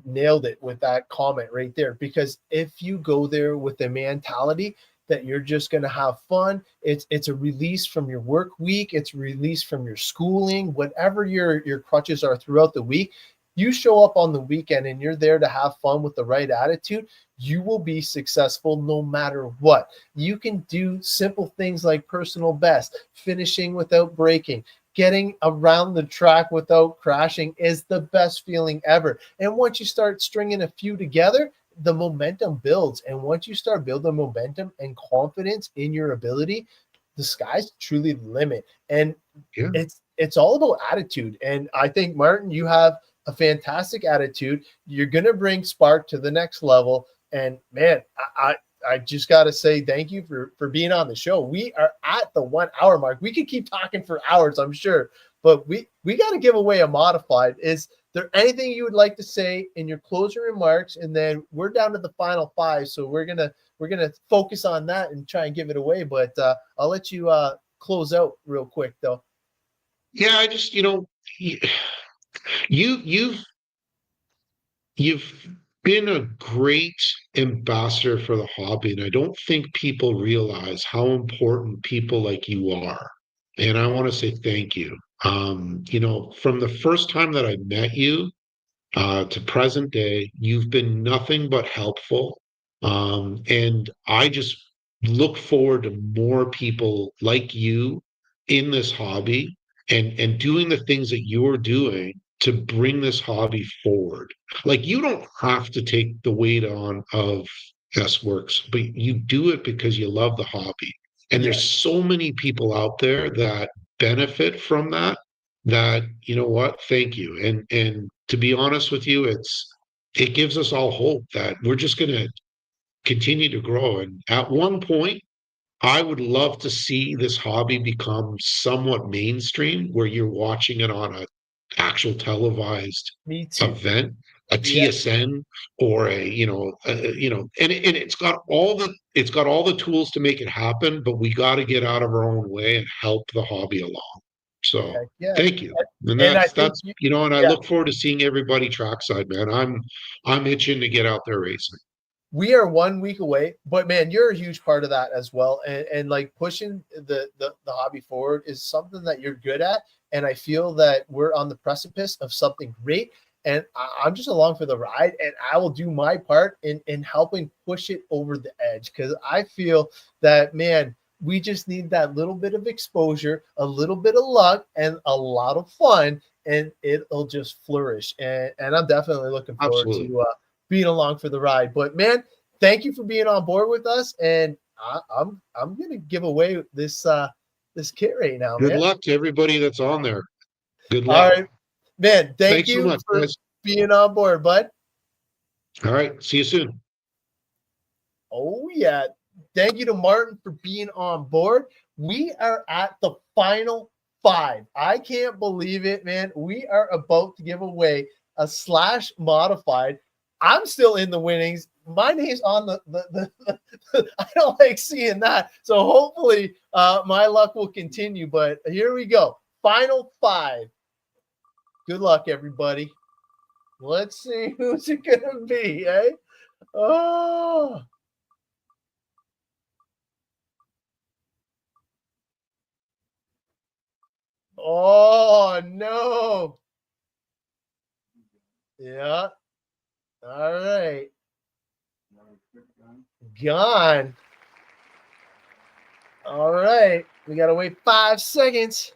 nailed it with that comment right there, because if you go there with the mentality that you're just going to have fun, it's a release from your work week, it's release from your schooling, whatever your crutches are throughout the week. You show up on the weekend and you're there to have fun with the right attitude, you will be successful no matter what. You can do simple things like personal best, finishing without breaking, getting around the track without crashing is the best feeling ever. And once you start stringing a few together, the momentum builds. And once you start building momentum and confidence in your ability, the sky's truly the limit. And Yeah. it's all about attitude. And I think, Martin, you have a fantastic attitude. You're going to bring SPARC to the next level. And man, I just got to say thank you for being on the show. We are at the 1 hour mark. We could keep talking for hours, I'm sure, but we got to give away a modified. Is there anything you would like to say in your closing remarks? And then we're down to the final 5, so we're gonna focus on that and try and give it away. But I'll let you close out real quick, though. Yeah, I just, you, you've you've been a great ambassador for the hobby, and I don't think people realize how important people like you are. And I want to say thank you. From the first time that I met you to present day, you've been nothing but helpful. And I just look forward to more people like you in this hobby and doing the things that you're doing to bring this hobby forward. Like you don't have to take the weight on of S Works, but you do it because you love the hobby. And Yeah, there's so many people out there that benefit from that, that you know what, thank you. And to be honest with you, it gives us all hope that we're just going to continue to grow. And at one point, I would love to see this hobby become somewhat mainstream, where you're watching it on a actual televised me too. event, a Yeah, TSN, or and it's got all the tools to make it happen, but we got to get out of our own way and help the hobby along. So heck yeah. thank you. And And I that's think that's and I yeah, look forward to seeing everybody trackside, man. I'm itching to get out there racing. we are 1 week away, but man, you're a huge part of that as well. And like pushing the hobby forward is something that you're good at. And I feel that we're on the precipice of something great. And I'm just along for the ride, and I will do my part in helping push it over the edge, because I feel that, man, we just need that little bit of exposure, a little bit of luck, and a lot of fun, and it'll just flourish. And I'm definitely looking forward Absolutely. to being along for the ride. But man, thank you for being on board with us, and I'm gonna give away this kit right now, Good man. luck to everybody that's on there. Good All luck. right, man. Thank Thanks so you much, for guys. being on board, bud. All right. See you soon. Oh yeah, thank you to Martin for being on board. We are at the final 5. I can't believe it, man. We are about to give away a slash modified. I'm still in the winnings. My name's on I don't like seeing that. So hopefully my luck will continue. But here we go. Final 5. Good luck, everybody. Let's see who's it gonna be, eh? Oh. Oh no. Yeah. All right. Gone. All right. We got to wait 5 seconds.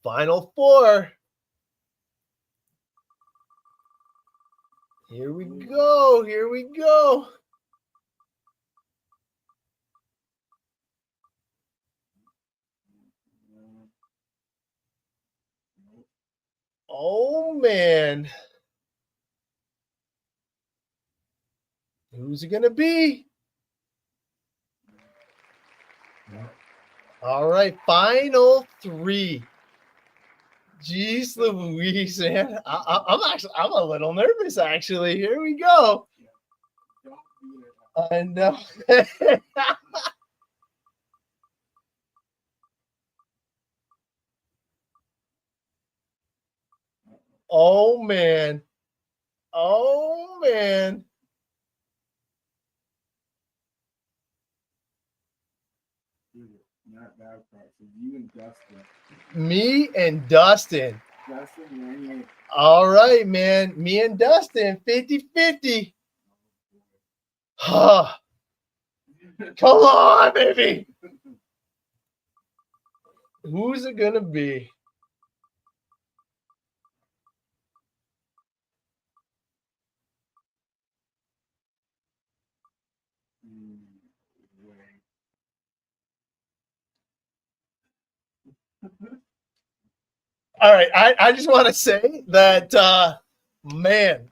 Final 4. Here we go. Here we go. Oh, man. Who's it going to be? All right. Final 3. Jeez Louise, man. I'm a little nervous, actually. Here we go. I know. Oh, man. Oh, man. Not bad part. So you and Dustin. Me and Dustin. Dustin, 98. All right, man. Me and Dustin, 50-50. Huh. Come on, baby. Who's it going to be? All right. I just want to say that, man,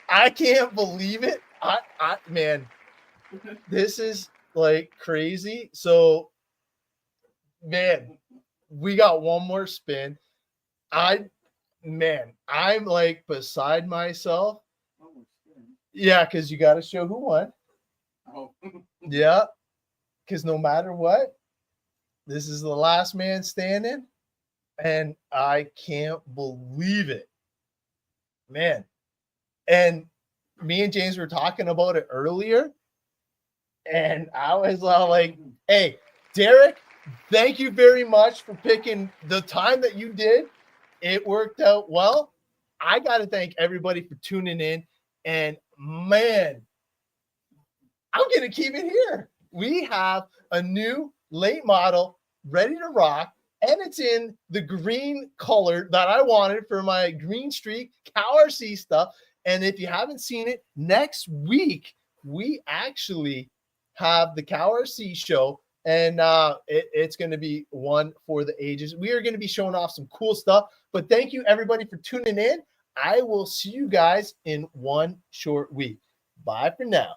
I can't believe it. Man, this is like crazy. So, man, we got one more spin. I'm like beside myself. Yeah, because you got to show who won. Oh. Yeah, because no matter what, this is the last man standing, and I can't believe it, man. And me and James were talking about it earlier, and I was all like, hey, Derek, thank you very much for picking the time that you did. It worked out well. I got to thank everybody for tuning in, and man, I'm going to keep it here. We have a new late model ready to rock, and it's in the green color that I wanted for my Green Streak Cow RC stuff. And if you haven't seen it, next week, we actually have the Cow RC show, and it's going to be one for the ages. We are going to be showing off some cool stuff, but thank you, everybody, for tuning in. I will see you guys in one short week. Bye for now.